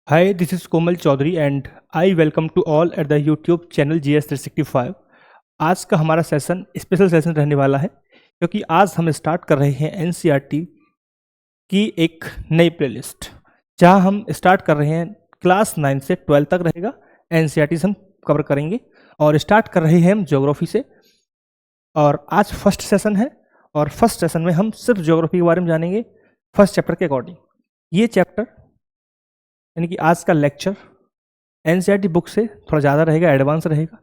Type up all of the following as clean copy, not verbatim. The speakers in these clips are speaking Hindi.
Hi, this is Komal Chaudhary and I welcome to all at the YouTube channel GS365। आज का हमारा सेशन स्पेशल सेशन रहने वाला है क्योंकि आज हम स्टार्ट कर रहे हैं एनसीईआरटी की एक नई प्लेलिस्ट जहां हम स्टार्ट कर रहे हैं क्लास 9 से 12 तक रहेगा। एनसीईआरटी हम कवर करेंगे और स्टार्ट कर रहे हैं हम ज्योग्राफी से। और आज फर्स्ट सेशन है और फर्स्ट सेशन में हम सिर्फ ज्योग्राफी के बारे में जानेंगे फर्स्ट चैप्टर के अकॉर्डिंग। ये चैप्टर यानी कि आज का लेक्चर एनसीईआरटी बुक से थोड़ा ज़्यादा रहेगा, एडवांस रहेगा।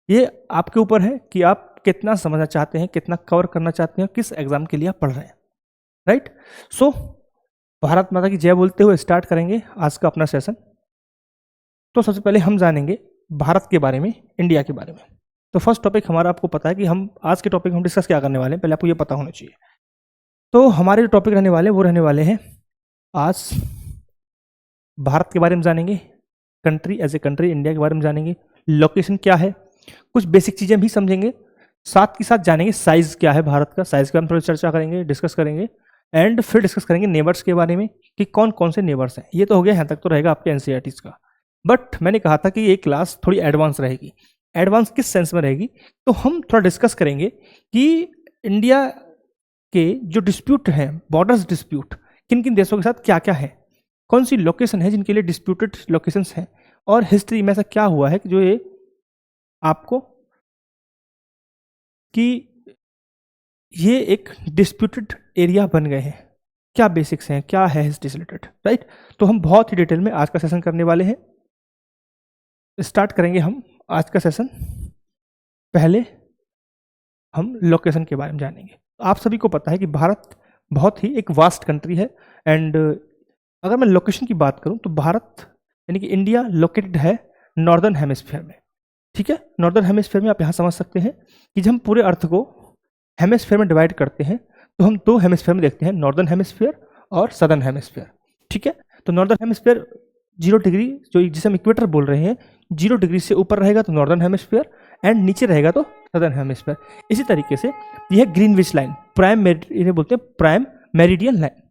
ये आपके ऊपर है कि आप कितना समझना चाहते हैं, कितना कवर करना चाहते हैं, किस एग्जाम के लिए आप पढ़ रहे हैं। राइट। सो भारत माता की जय बोलते हुए स्टार्ट करेंगे आज का अपना सेशन। तो सबसे पहले हम जानेंगे भारत के बारे में, इंडिया के बारे में। तो फर्स्ट टॉपिक हमारा, आपको पता है कि हम आज के टॉपिक हम डिस्कस क्या करने वाले हैं, पहले आपको ये पता होना चाहिए। तो हमारे जो टॉपिक रहने वाले हैं वो रहने वाले हैं आज भारत के बारे में जानेंगे, country as a country India के बारे में जानेंगे, लोकेशन क्या है, कुछ बेसिक चीज़ें भी समझेंगे, साथ के साथ जानेंगे साइज़ क्या है भारत का, साइज़ के बारे में थोड़ी चर्चा करेंगे, डिस्कस करेंगे एंड फिर डिस्कस करेंगे नेबर्स के बारे में कि कौन कौन से नेबर्स हैं। ये तो हो गया, यहाँ तक तो रहेगा आपके एनसीईआरटीज़ का। बट मैंने कहा था कि ये क्लास थोड़ी एडवांस रहेगी। एडवांस किस सेंस में रहेगी, तो हम थोड़ा डिस्कस करेंगे कि इंडिया के जो डिस्प्यूट हैं, बॉर्डर्स डिस्प्यूट, किन किन देशों के साथ क्या क्या है, कौन सी लोकेशन है जिनके लिए डिस्प्यूटेड लोकेशंस हैं, और हिस्ट्री में ऐसा क्या हुआ है कि जो ये आपको कि ये एक डिस्प्यूटेड एरिया बन गए हैं, क्या बेसिक्स हैं, क्या है हिस्ट्री से रिलेटेड। राइट। तो हम बहुत ही डिटेल में आज का सेशन करने वाले हैं। स्टार्ट करेंगे हम आज का सेशन। पहले हम लोकेशन के बारे में जानेंगे। आप सभी को पता है कि भारत बहुत ही एक वास्ट कंट्री है एंड अगर मैं लोकेशन की बात करूं तो भारत यानी कि इंडिया लोकेटेड है नॉर्दर्न हेमिस्फीयर में। ठीक है, नॉर्दर्न हेमिस्फीयर में आप यहाँ समझ सकते हैं कि जब हम पूरे अर्थ को हेमिस्फीयर में डिवाइड करते हैं तो हम दो हेमिस्फीयर में देखते हैं, नॉर्दर्न हेमिस्फीयर और सदर्न हेमिस्फीयर। ठीक है, तो नॉर्दर्न हेमिस्फीयर 0 डिग्री, जो जिसे हम इक्वेटर बोल रहे हैं, 0 डिग्री से ऊपर रहेगा तो नॉर्दर्न हेमिस्फीयर एंड नीचे रहेगा तो सदर्न हेमिस्फीयर। इसी तरीके से यह ग्रीनविच लाइन, प्राइम इन्हें बोलते हैं प्राइम मेरिडियन लाइन।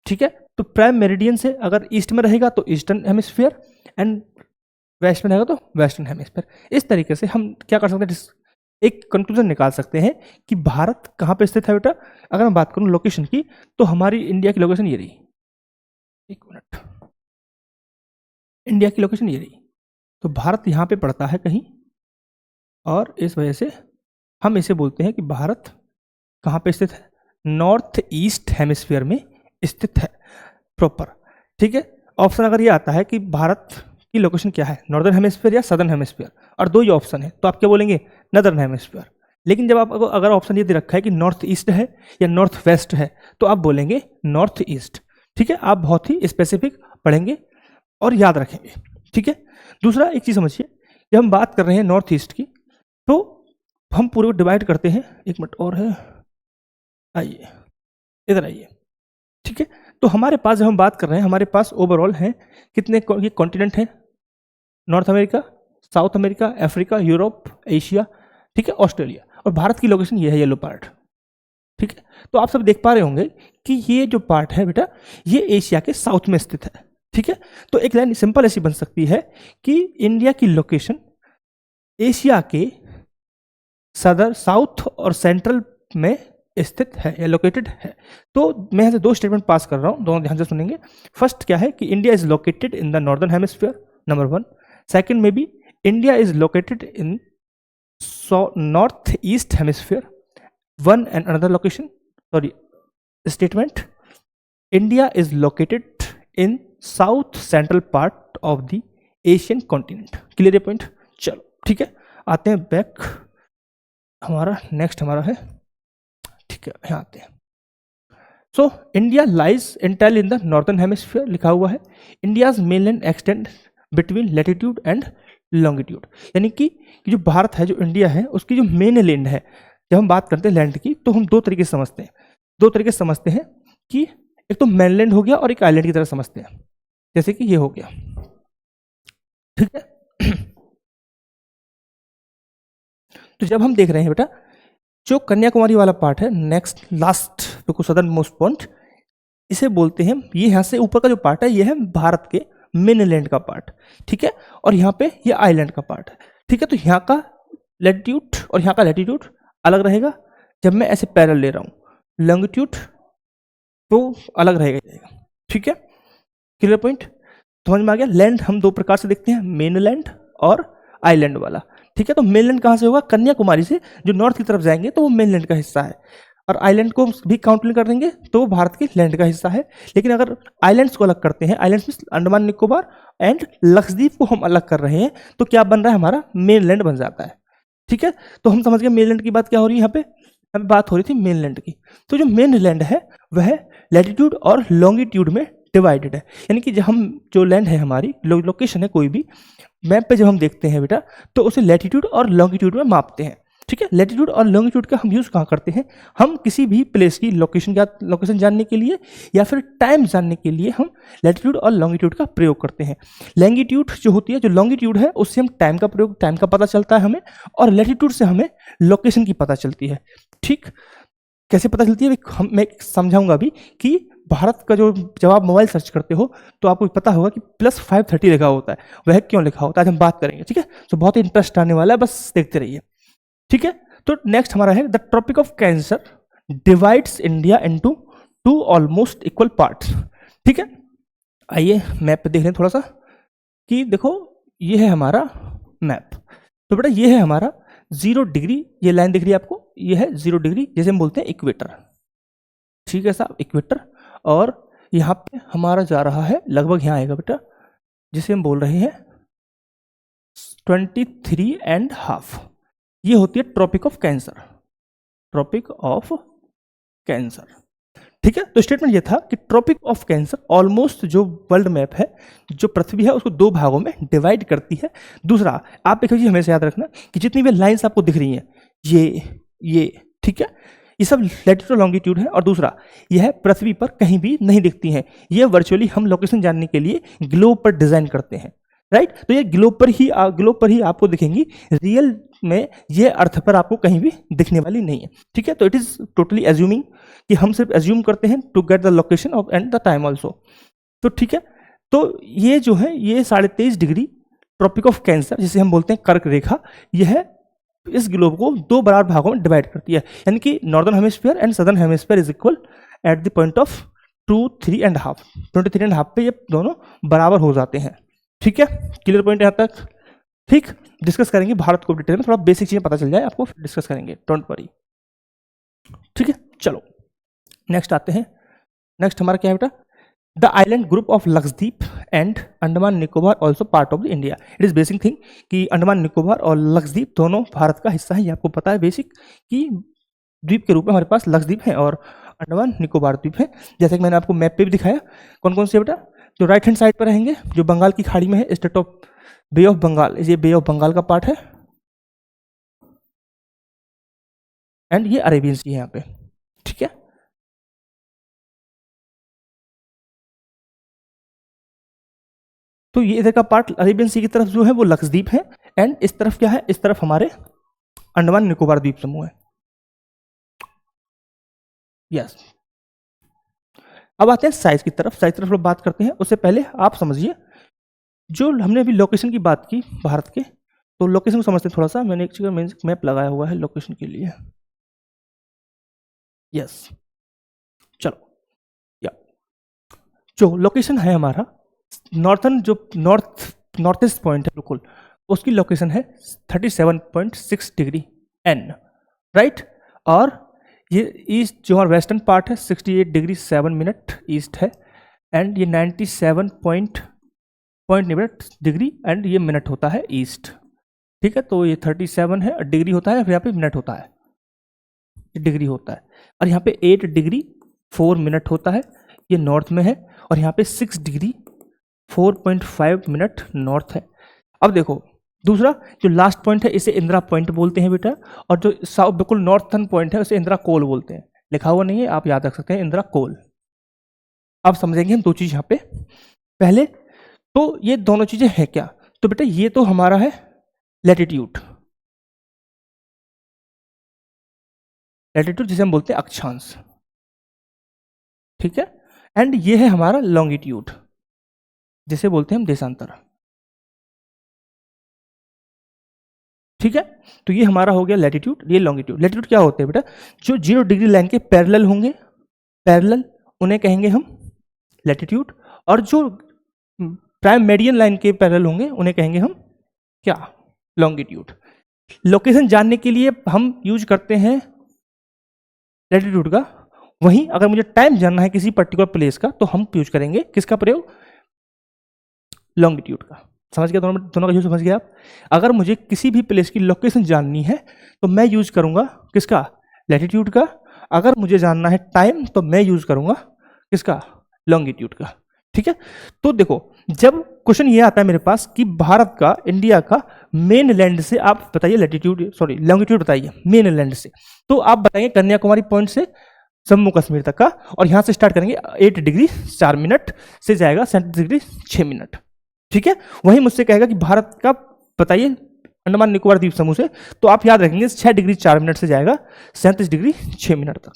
ठीक है, तो प्राइम मेरिडियन से अगर ईस्ट में रहेगा तो ईस्टर्न हेमिस्फीयर एंड वेस्ट में रहेगा तो वेस्टर्न हेमिस्फीयर। इस तरीके से हम क्या कर सकते हैं, एक कंक्लूजन निकाल सकते हैं कि भारत कहाँ पे स्थित है बेटा। अगर मैं बात करूँ लोकेशन की तो हमारी इंडिया की लोकेशन ये रही, एक मिनट, इंडिया की लोकेशन ये रही। तो भारत यहाँ पे पड़ता है कहीं और इस वजह से हम इसे बोलते हैं कि भारत कहाँ पे स्थित है, नॉर्थ ईस्ट हेमिस्फीयर में स्थित है प्रॉपर। ठीक है, ऑप्शन अगर ये आता है कि भारत की लोकेशन क्या है, नॉर्दर्न हेमिस्फीयर या सदर्न हेमिस्फीयर, और दो ही ऑप्शन है तो आप क्या बोलेंगे, नॉर्दर्न हेमिस्फीयर। लेकिन जब आप अगर ऑप्शन ये दे रखा है कि नॉर्थ ईस्ट है या नॉर्थ वेस्ट है तो आप बोलेंगे नॉर्थ ईस्ट। ठीक है, आप बहुत ही स्पेसिफिक पढ़ेंगे और याद रखेंगे। ठीक है, दूसरा एक चीज़ समझिए, जब हम बात कर रहे हैं नॉर्थ ईस्ट की तो हम पूरे डिवाइड करते हैं, एक मिनट और है, आइए इधर आइए। ठीक है, तो हमारे पास जब हम बात कर रहे हैं, हमारे पास ओवरऑल हैं कितने ये कॉन्टिनेंट हैं, north America, south America, Africa, Europe, Asia, ठीक है, ऑस्ट्रेलिया, और भारत की लोकेशन ये है येलो पार्ट। ठीक है, तो आप सब देख पा रहे होंगे कि ये जो पार्ट है बेटा ये एशिया के साउथ में स्थित है। ठीक है, तो एक लाइन सिंपल ऐसी बन सकती है कि इंडिया की लोकेशन एशिया के सदर, साउथ और सेंट्रल में स्थित है या लोकेटेड है। तो मैं यहाँ से दो स्टेटमेंट पास कर रहा हूँ, दोनों ध्यान से सुनेंगे। फर्स्ट क्या है कि India is located in the northern hemisphere, number 1। Second में भी India is located in north east hemisphere, one and another location, sorry statement, India is located in south central part of the Asian continent. Clear point. चलो ठीक है, आते हैं बैक, हमारा नेक्स्ट हमारा है, ठीक है, यहाँ आते हैं। So India lies entirely in the northern hemisphere, लिखा हुआ है। India's mainland extend between latitude and longitude, यानी कि जो भारत है, जो इंडिया है, उसकी जो मेन लैंड है, जब हम बात करते हैं लैंड की तो हम दो तरीके से समझते हैं कि एक तो मेनलैंड हो गया और एक आइलैंड की तरह समझते हैं, जैसे कि ये हो गया। ठीक है, तो जब हम देख रहे हैं बेटा जो कन्याकुमारी वाला पार्ट है, नेक्स्ट लास्ट बिल्कुल सदर्न मोस्ट पॉइंट, इसे बोलते हैं, ये यहाँ से ऊपर का जो पार्ट है ये है भारत के मेनलैंड का पार्ट, ठीक है, और यहाँ पे ये आइलैंड का पार्ट है, ठीक है। तो यहाँ का लैटिट्यूड और यहाँ का लैटिट्यूड अलग रहेगा जब मैं ऐसे पैरेलल ले रहा हूँ, लॉन्गिट्यूड तो अलग रहेगा, ठीक है। क्लियर पॉइंट, समझ में आ गया। लैंड हम दो प्रकार से देखते हैं, मेनलैंड और आइलैंड वाला, ठीक है। तो मेनलैंड कहाँ से होगा, कन्याकुमारी से जो नॉर्थ की तरफ जाएंगे तो वो मेनलैंड का हिस्सा है, और आइलैंड को भी काउंट कर देंगे तो वो भारत के लैंड का हिस्सा है। लेकिन अगर आइलैंड्स को अलग करते हैं, आइलैंड्स में अंडमान निकोबार एंड लक्षद्वीप को हम अलग कर रहे हैं, तो क्या बन रहा है, हमारा मेनलैंड बन जाता है, ठीक है। तो हम समझ गए मेनलैंड की बात क्या हो रही है, यहाँ पे हमें बात हो रही थी मेनलैंड की। तो जो मेनलैंड है वह लैटिट्यूड और लॉन्गिट्यूड में डिवाइडेड है, यानी कि जब हम जो लैंड है हमारी लोकेशन है कोई भी मैप पे जब हम देखते हैं बेटा, तो उसे लैटिट्यूड और लॉन्गिट्यूड में मापते हैं, ठीक है। लैटिट्यूड और लॉन्गिट्यूड का हम यूज़ कहाँ करते हैं, हम किसी भी प्लेस की लोकेशन जानने के लिए या फिर टाइम जानने के लिए हम लैटिट्यूड और लॉन्गिट्यूड का प्रयोग करते हैं। लैंगिट्यूड जो होती है, जो लॉन्गिट्यूड है, उससे हम टाइम का पता चलता है हमें, और लैटिट्यूड से हमें लोकेशन की पता चलती है, ठीक। कैसे पता चलती है मैं समझाऊंगा अभी कि भारत का जो जब आप मोबाइल सर्च करते हो तो आपको पता होगा कि +530 लिखा होता है, वह क्यों लिखा होता है, आज हम बात करेंगे, ठीक है। तो बहुत ही इंटरेस्ट आने वाला है, बस देखते रहिए, ठीक है। तो नेक्स्ट हमारा है the tropic of cancer divides India into 2 almost equal parts, ठीक है। आइए मैप पे देख लें थोड़ा सा कि देखो ये है हमारा मैप। तो बेटा ये है हमारा 0 डिग्री, ये लाइन दिख रही है आपको, ये है 0 डिग्री, जैसे हम बोलते हैं इक्वेटर, ठीक है साहब, इक्वेटर। और यहाँ पे हमारा जा रहा है लगभग यहाँ आएगा बेटा, जिसे हम बोल रहे हैं 23.5, ये होती है tropic of cancer, tropic of cancer, ठीक है। तो स्टेटमेंट ये था कि ट्रॉपिक ऑफ कैंसर ऑलमोस्ट जो वर्ल्ड मैप है, जो पृथ्वी है, उसको 2 भागों में डिवाइड करती है। दूसरा, आप एक चीज हमेशा याद रखना कि जितनी भी लाइंस आपको दिख रही हैं, ये ठीक है, ये सब लैटिट्यूड लॉन्गिट्यूड है। और दूसरा, यह पृथ्वी पर कहीं भी नहीं दिखती हैं, ये वर्चुअली हम लोकेशन जानने के लिए ग्लोब पर डिजाइन करते हैं, राइट। तो ये ग्लोब पर ही आपको दिखेंगी, रियल में ये अर्थ पर आपको कहीं भी दिखने वाली नहीं है, ठीक है। तो इट इज टोटली एज्यूमिंग, कि हम सिर्फ एज्यूम करते हैं to get the location of and the time also, तो ठीक है। तो ये जो है ये 23.5 डिग्री ट्रॉपिक ऑफ कैंसर, जिसे हम बोलते हैं कर्क रेखा, यह इस ग्लोब को 2 बराबर भागों में डिवाइड करती है, यानी कि northern hemisphere and southern hemisphere is equal at the point of 23.5 पे ये दोनों बराबर हो जाते हैं, ठीक है। क्लियर पॉइंट यहाँ तक, ठीक। डिस्कस करेंगे भारत को डिटेल में, थोड़ा बेसिक चीजें पता चल जाए आपको, फिर डिस्कस करेंगे, डोंट वरी, ठीक है। चलो नेक्स्ट आते हैं। नेक्स्ट हमारा क्या है बेटा, the island group of Lakshadweep and Andaman Nicobar also part of the India. It is basic thing कि अंडमान निकोबार और लक्षद्वीप दोनों भारत का हिस्सा है, ये आपको पता है बेसिक, कि द्वीप के रूप में हमारे पास लक्षद्वीप है और अंडमान निकोबार द्वीप है। जैसे कि मैंने आपको मैप पे भी दिखाया, कौन कौन से बेटा, जो राइट हैंड साइड पर रहेंगे, जो बंगाल की खाड़ी में है, state of bay of Bengal, ये बे ऑफ बंगाल का पार्ट है, एंड ये अरेबियन सी है यहाँ पे, ठीक है। तो ये इधर का पार्ट अरेबियन सी की तरफ जो है वो लक्षद्वीप है, एंड इस तरफ क्या है, इस तरफ हमारे अंडमान निकोबार द्वीप समूह है, यस। अब आते हैं साइज की तरफ, साइज की तरफ लोग बात करते हैं, उससे पहले आप समझिए, जो हमने अभी लोकेशन की बात की भारत के, तो लोकेशन को समझते हैं थोड़ा सा। मैंने एक जगह मैप लगाया हुआ है लोकेशन के लिए, यस। चलो, या जो लोकेशन है हमारा नॉर्थन, जो नॉर्थ ईस्ट पॉइंट है बिल्कुल, उसकी लोकेशन है 37.6 डिग्री एन, राइट। और ये ईस्ट जो हमारा वेस्टर्न पार्ट है 68 डिग्री 7 मिनट ईस्ट है, एंड ये 97 डिग्री एंड ये मिनट होता है ईस्ट, ठीक है। तो ये 37 है, डिग्री होता है, फिर यहाँ पे मिनट होता है, डिग्री होता है, और यहाँ पे 8 डिग्री 4 मिनट होता है, ये नॉर्थ में है, और यहाँ पे 6 डिग्री 4.5 मिनट नॉर्थ है। अब देखो दूसरा जो लास्ट पॉइंट है, इसे इंदिरा पॉइंट बोलते हैं बेटा, और जो साउथ बिल्कुल नॉर्थर्न पॉइंट है उसे इंदिरा कोल बोलते हैं, लिखा हुआ नहीं है, आप याद रख सकते हैं, इंदिरा कोल। अब समझेंगे हम 2 चीज यहाँ पे, पहले तो ये दोनों चीजें हैं क्या, तो बेटा ये तो हमारा है लैटिट्यूड, लैटिट्यूड जिसे हम बोलते हैं अक्षांश, ठीक है, एंड ये है हमारा लॉन्गिट्यूड, जिसे बोलते हैं हम देशांतर। ठीक है, तो ये हमारा हो गया लैटिट्यूड, ये लॉन्गिट्यूड। लैटिट्यूड क्या होते हैं बेटा? जो 0 डिग्री लाइन के पैरेलल होंगे, पैरेलल, उन्हें कहेंगे हम लैटिट्यूड, और जो प्राइम मेडियन लाइन के पैरेलल होंगे उन्हें कहेंगे हम क्या? लॉन्गिट्यूड। लोकेशन जानने के लिए हम यूज करते हैं लैटिट्यूड का, वहीं अगर मुझे टाइम जानना है किसी पर्टिकुलर प्लेस का तो हम यूज करेंगे किसका प्रयोग? लॉन्गिट्यूड का। समझ गया? दोनों का यूज समझ गया आप? अगर मुझे किसी भी प्लेस की लोकेशन जाननी है तो मैं यूज करूंगा किसका? लैटिट्यूड का। अगर मुझे जानना है टाइम तो मैं यूज करूंगा किसका? लॉन्गिट्यूड का। ठीक है, तो देखो जब क्वेश्चन ये आता है मेरे पास कि भारत का, इंडिया का मेन लैंड से आप बताइए लैटिट्यूड, सॉरी लॉन्गिट्यूड बताइए मेन लैंड से, तो आप बताएंगे कन्याकुमारी पॉइंट से जम्मू कश्मीर तक का, और यहां से स्टार्ट करेंगे 8 डिग्री 4 मिनट से जाएगा 37 डिग्री 6 मिनट। ठीक है, वहीं मुझसे कहेगा कि भारत का बताइए अंडमान निकोबार द्वीप समूह से, तो आप याद रखेंगे 6 डिग्री 4 मिनट से जाएगा 37 डिग्री 6 मिनट तक।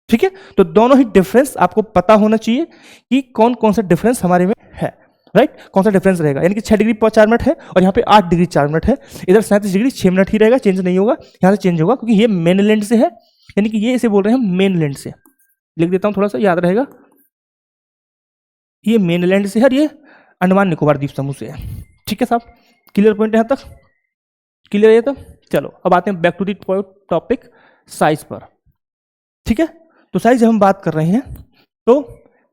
ठीक है, तो दोनों ही डिफरेंस आपको पता होना चाहिए कि कौन कौन सा डिफरेंस हमारे में है, राइट? कौन सा डिफरेंस रहेगा, यानी कि 6 डिग्री 4 मिनट है और यहाँ पे 8 डिग्री 4 मिनट है, इधर 37 डिग्री 6 मिनट ही रहेगा, चेंज नहीं होगा। यहाँ से चेंज होगा क्योंकि ये मेनलैंड से है, यानी कि ये इसे बोल रहे हैं मेनलैंड से। लिख देता हूं, थोड़ा सा याद रहेगा, ये मेनलैंड से है और ये अंडमान निकोबार द्वीप समूह से है। ठीक है साहब, क्लियर पॉइंट यहाँ तक? क्लियर है? तब चलो अब आते हैं back to the topic, size पर। ठीक है, तो साइज जब हम बात कर रहे हैं तो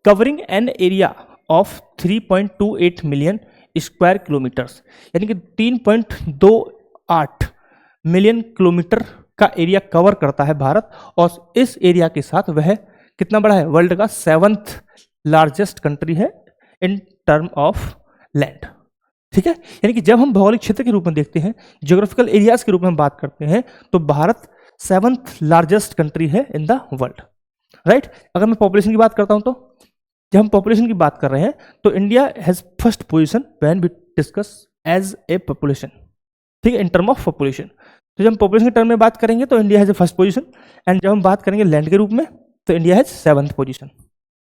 covering an area of 3.28 million square kilometres, यानी कि 3.28 मिलियन किलोमीटर का एरिया कवर करता है भारत, और इस एरिया के साथ वह कितना बड़ा है? वर्ल्ड का 7th लार्जेस्ट कंट्री है इन टर्म ऑफ लैंड। ठीक है, यानी कि जब हम भौगोलिक क्षेत्र के रूप में देखते हैं, ज्योग्राफिकल एरियाज के रूप में हम बात करते हैं, तो भारत 7th लार्जेस्ट कंट्री है इन द वर्ल्ड, राइट? अगर मैं पॉपुलेशन की बात करता हूं, तो जब हम पॉपुलेशन की बात कर रहे हैं तो India has first position when we discuss as a population. ठीक है, इन टर्म ऑफ पॉपुलेशन। तो जब हम पॉपुलेशन के टर्म में बात करेंगे तो India has a first position, and जब हम बात करेंगे लैंड के रूप में तो India has 7th position,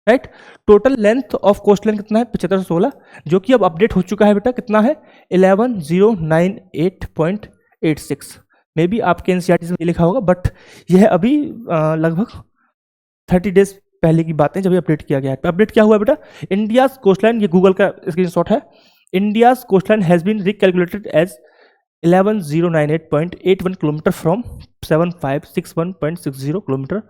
right? Total length of coast line कितना है? 7516, जो कि अब अपडेट हो चुका है बेटा, कितना है? 11098.86। मे बी आपके एनसीईआरटी में लिखा होगा, बट यह अभी लगभग 30 डेज पहले की बात है जब ये अपडेट किया गया है। अपडेट क्या हुआ बेटा? इंडिया कोस्ट लाइन, ये गूगल का स्क्रीनशॉट है, India coast line has been recalculated as 11098.81 kilometre from 7561.60 kilometre,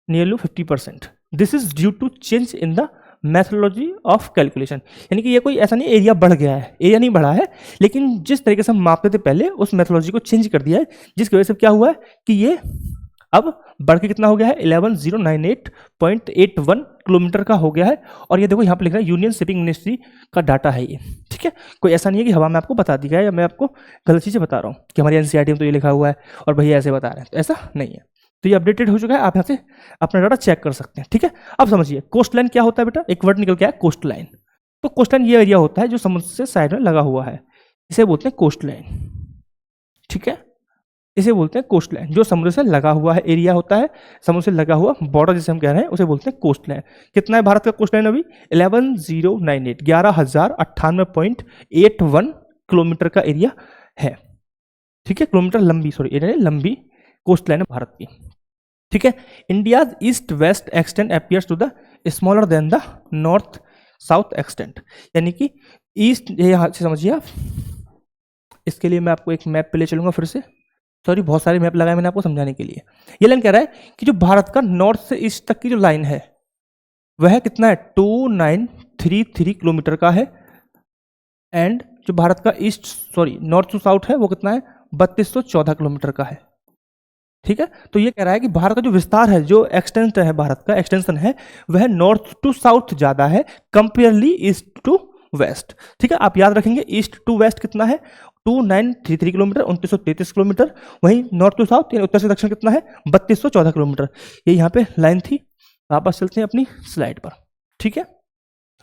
nearly 50%। This is due to change in the methodology of calculation, यानी कि ये कोई ऐसा नहीं एरिया बढ़ गया है, एरिया नहीं बढ़ा है, लेकिन जिस तरीके से हम मापते थे पहले उस मैथोलॉजी को चेंज कर दिया है, जिसकी वजह से क्या हुआ है कि ये अब बढ़ के कितना हो गया है? 11098.81 किलोमीटर का हो गया है। और ये देखो यहाँ पे लिख रहा है यूनियन शिपिंग मिनिस्ट्री का डाटा है ये। ठीक है, कोई ऐसा नहीं है कि हवा में आपको बता दिया है या मैं आपको गलत चीज़ें बता रहा हूँ कि हमारी एनसीईआरटी में तो ये लिखा हुआ है और भैया ऐसे बता रहे हैं, तो ऐसा नहीं है। तो ये अपडेटेड हो चुका है, आप यहाँ से अपना डाटा चेक कर सकते हैं। ठीक है, अब समझिए कोस्ट लाइन क्या होता है बेटा? एक वर्ड निकल के आया कोस्ट लाइन। तो कोस्ट लाइन ये एरिया होता है जो समुद्र से साइड में लगा हुआ है, इसे बोलते हैं कोस्ट लाइन। ठीक है, इसे बोलते हैं कोस्ट लाइन, जो समुद्र से लगा हुआ है एरिया होता है, समुद्र से लगा हुआ बॉर्डर जिसे हम कह रहे हैं उसे बोलते हैं कोस्ट लाइन। कितना है भारत का कोस्ट लाइन अभी? 11098 किलोमीटर का एरिया है। ठीक है, किलोमीटर लंबी, सॉरी एरिया लंबी कोस्ट लाइन है भारत की। ठीक है, India east west extent appears to the smaller than the north south extent, यानी कि ईस्ट, ये यहाँ से समझिए आप। इसके लिए मैं आपको एक मैप पे ले चलूंगा फिर से, सॉरी बहुत सारे मैप लगाए मैंने आपको समझाने के लिए। ये लाइन कह रहा है कि जो भारत का नॉर्थ से ईस्ट तक की जो लाइन है वह कितना है? 2933 किलोमीटर का है, एंड जो भारत का east, sorry north to south है वो कितना है? 3214 किलोमीटर का है। ठीक है, तो ये कह रहा है कि भारत का जो विस्तार है, जो एक्सटेंशन है, भारत का एक्सटेंशन है, वह नॉर्थ टू साउथ ज्यादा है कंपेयरली ईस्ट टू वेस्ट। ठीक है, आप याद रखेंगे ईस्ट टू वेस्ट कितना है? 2933 किलोमीटर, 2933 किलोमीटर। वहीं नॉर्थ टू साउथ यानी उत्तर से दक्षिण कितना है? 3214 किलोमीटर। ये यहाँ पे लाइन थी। वापस चलते हैं अपनी स्लाइड पर। ठीक है,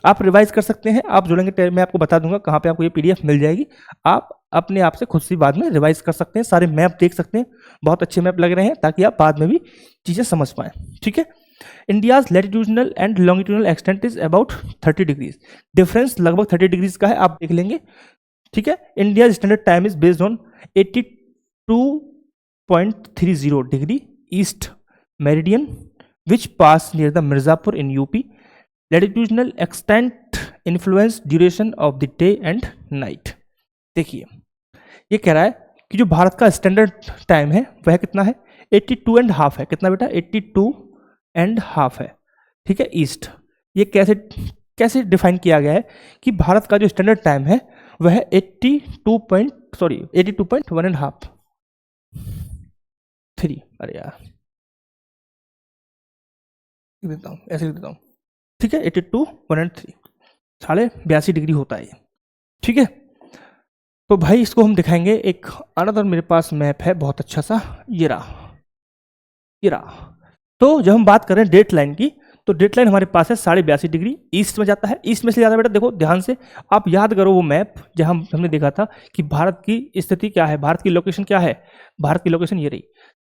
आप रिवाइज कर सकते हैं, आप जुड़ेंगे, मैं आपको बता दूंगा कहाँ पे आपको ये पीडीएफ मिल जाएगी। आप अपने आप से खुद से बाद में रिवाइज कर सकते हैं, सारे मैप देख सकते हैं, बहुत अच्छे मैप लग रहे हैं, ताकि आप बाद में भी चीज़ें समझ पाएँ। ठीक है, India's latitudinal and longitudinal extent is about 30 degrees, difference लगभग 30 डिग्रीज का है, आप देख लेंगे, ठीक है। India standard time is based on 82.30 degree east meridian which pass near the Mirzapur in UP, latitudinal extent influence duration of the day and night. देखिए ये कह रहा है कि जो भारत का स्टैंडर्ड टाइम है वह कितना है, 82.5 है, कितना बेटा 82.5 है, ठीक है, ईस्ट। ये कैसे कैसे डिफाइन किया गया है कि भारत का जो स्टैंडर्ड टाइम है वह 82.1/2 अरे यार देता हूँ, ऐसे लिख देता हूँ, ठीक है, 82.1/3 82 डिग्री होता है ये, ठीक है। तो भाई इसको हम दिखाएंगे, एक अनदर मेरे पास मैप है बहुत अच्छा सा, ये रहा। तो जब हम बात कर रहे हैं डेट लाइन की, तो डेट लाइन हमारे पास है 82.5 डिग्री ईस्ट में जाता है। ईस्ट में से जाता है बेटा, देखो ध्यान से आप याद करो वो मैप जहां हमने देखा था कि भारत की स्थिति क्या है, भारत की लोकेशन क्या है, भारत की लोकेशन ये रही।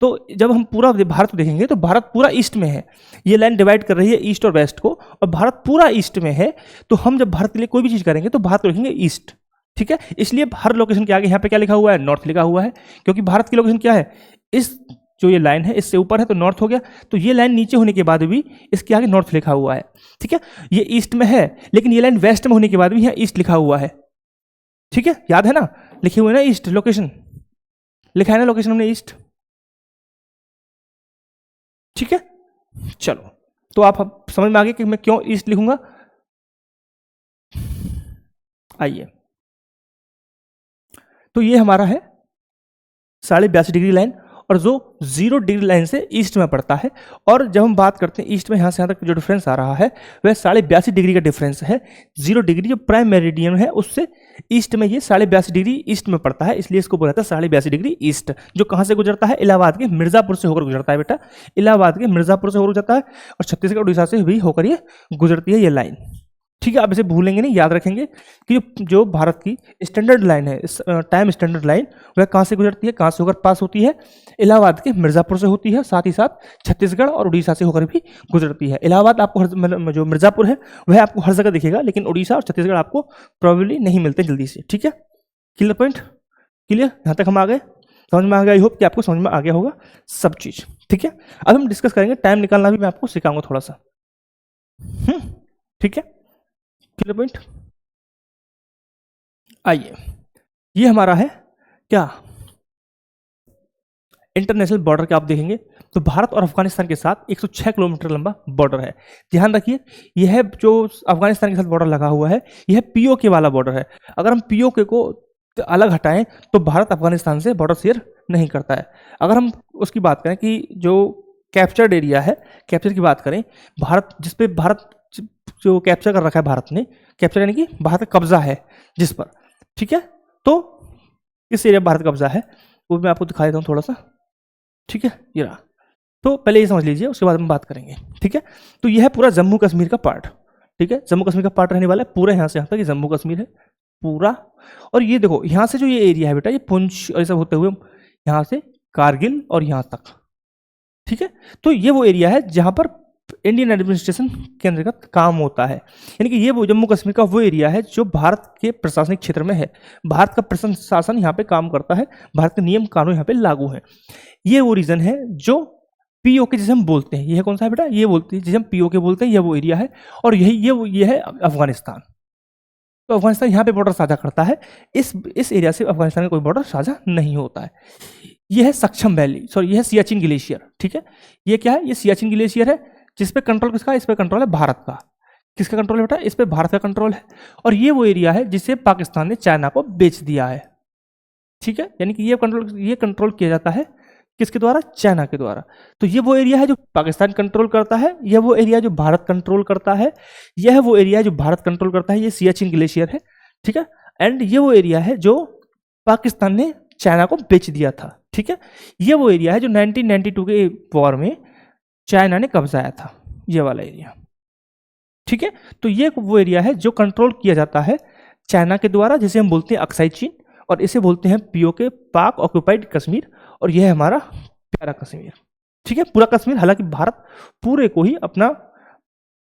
तो जब हम पूरा भारत को देखेंगे तो भारत पूरा ईस्ट में है, ये लाइन डिवाइड कर रही है ईस्ट और वेस्ट को, और भारत पूरा ईस्ट में है। तो हम जब भारत के लिए कोई भी चीज़ करेंगे तो भारत को लिखेंगे ईस्ट, ठीक है। इसलिए हर लोकेशन के आगे यहाँ पे क्या लिखा हुआ है, नॉर्थ लिखा हुआ है, क्योंकि भारत की लोकेशन क्या है, इस जो ये लाइन है इससे ऊपर है तो नॉर्थ हो गया, तो ये लाइन नीचे होने के बाद भी इसके आगे नॉर्थ लिखा हुआ है, ठीक है। ये ईस्ट में है लेकिन ये लाइन वेस्ट में होने के बाद भी यहाँ ईस्ट लिखा हुआ है, ठीक है, याद है ना, लिखे हुए ना ईस्ट, लोकेशन लिखा है ना, लोकेशन हमने ईस्ट, ठीक है। चलो तो आप समझ में आ गए कि मैं क्यों ईस्ट लिखूंगा। आइए, तो ये हमारा है 82.5 डिग्री लाइन, और जो 0 डिग्री लाइन से ईस्ट में पड़ता है। और जब हम बात करते हैं ईस्ट में यहाँ से यहाँ तक जो डिफरेंस आ रहा है वह 82.5 डिग्री का डिफरेंस है। 0 डिग्री जो प्राइम मेरिडियन है उससे ईस्ट में ये 82.5 डिग्री ईस्ट में पड़ता है, इसलिए इसको बोला जाता है 82.5 डिग्री ईस्ट, जो कहाँ से गुजरता है, इलाहाबाद के मिर्जापुर से होकर गुजरता है बेटा, इलाहाबाद के मिर्जापुर से होकर जाता है, और छत्तीसगढ़ उड़ीसा से भी होकर ये गुजरती है ये लाइन, ठीक है। आप इसे भूलेंगे नहीं, याद रखेंगे कि जो भारत की स्टैंडर्ड लाइन है, टाइम स्टैंडर्ड लाइन, वह कहाँ से गुजरती है, कहाँ से होकर पास होती है, इलाहाबाद के मिर्जापुर से होती है, साथ ही साथ छत्तीसगढ़ और उड़ीसा से होकर भी गुजरती है। इलाहाबाद आपको जो मिर्जापुर है वह आपको हर जगह दिखेगा, लेकिन उड़ीसा और छत्तीसगढ़ आपको प्रोबेबली नहीं मिलते जल्दी से, ठीक है। क्लियर पॉइंट, क्लियर, यहाँ तक हम आ गए, समझ में आ गया। आई होप कि आपको समझ में आ गया होगा सब चीज़, ठीक है। अब हम डिस्कस करेंगे टाइम निकालना, भी मैं आपको सिखाऊंगा थोड़ा सा, ठीक है, क्लियर पॉइंट। आइए, ये हमारा है क्या, इंटरनेशनल बॉर्डर के आप देखेंगे तो भारत और अफगानिस्तान के साथ 106 किलोमीटर लंबा बॉर्डर है। ध्यान रखिए, यह जो अफगानिस्तान के साथ बॉर्डर लगा हुआ है यह पीओके वाला बॉर्डर है। अगर हम पीओके को अलग हटाएं तो भारत अफगानिस्तान से बॉर्डर शेयर नहीं करता है। अगर हम उसकी बात करें कि जो कैप्चर्ड एरिया है, कैप्चर की बात करें, भारत जिस पे भारत जो कैप्चर कर रखा है, भारत ने कैप्चर यानी कि भारत का कब्जा है जिस पर, ठीक है। तो इस एरिया भारत कब्जा है वो मैं आपको दिखा देता हूँ थोड़ा सा, ठीक है, ये रहा। तो पहले ये समझ लीजिए, उसके बाद हम बात करेंगे, ठीक है। तो यह है पूरा जम्मू कश्मीर का पार्ट, ठीक है, जम्मू कश्मीर का पार्ट रहने वाला है पूरा, यहाँ से यहाँ तक ये जम्मू कश्मीर है पूरा। और ये देखो यहाँ से जो ये एरिया है बेटा, ये पुंछ और ये सब होते हुए यहाँ से कारगिल और यहाँ तक, ठीक है। तो ये वो एरिया है जहाँ पर इंडियन एडमिनिस्ट्रेशन के अंतर्गत काम होता है, यानी कि ये वो जम्मू कश्मीर का वो एरिया है जो भारत के प्रशासनिक क्षेत्र में है। भारत का प्रशासन यहाँ पे काम करता है, भारत के नियम कानून यहाँ पे लागू हैं। ये वो रीजन है जो पीओके जिसे हम बोलते हैं, यह कौन सा है बेटा, ये बोलते हैं जिसे हम पीओके बोलते हैं, यह वो एरिया है। और ये है अफगानिस्तान। तो अफगानिस्तान यहाँ पे बॉर्डर साझा करता है, इस एरिया से अफगानिस्तान का कोई बॉर्डर साझा नहीं होता है। यह है सक्षम वैली, सॉरी यह है सियाचिन ग्लेशियर, ठीक है। ये क्या है, ये सियाचिन ग्लेशियर है जिस पे कंट्रोल किसका है, इस पे कंट्रोल है भारत का। किसका कंट्रोल है बेटा, इस पे भारत का कंट्रोल है। और ये वो एरिया है जिसे पाकिस्तान ने चाइना को बेच दिया है, ठीक है। यानी कि ये कंट्रोल किया जाता है किसके द्वारा, चाइना के द्वारा। तो ये वो एरिया है जो पाकिस्तान कंट्रोल करता है, यह वो एरिया जो भारत कंट्रोल करता है, यह वो एरिया जो भारत कंट्रोल करता है, ये सियाचिन ग्लेशियर है, ठीक है। एंड ये वो एरिया है जो पाकिस्तान ने चाइना को बेच दिया था, ठीक है। ये वो एरिया है जो 1992 के वॉर में चाइना ने कब्जाया था, ये वाला एरिया, ठीक है। तो ये वो एरिया है जो कंट्रोल किया जाता है चाइना के द्वारा, जिसे हम बोलते हैं अक्साई चीन, और इसे बोलते हैं पीओके, पाक ऑक्युपाइड कश्मीर। और यह है हमारा प्यारा कश्मीर, ठीक है, पूरा कश्मीर, हालांकि भारत पूरे को ही अपना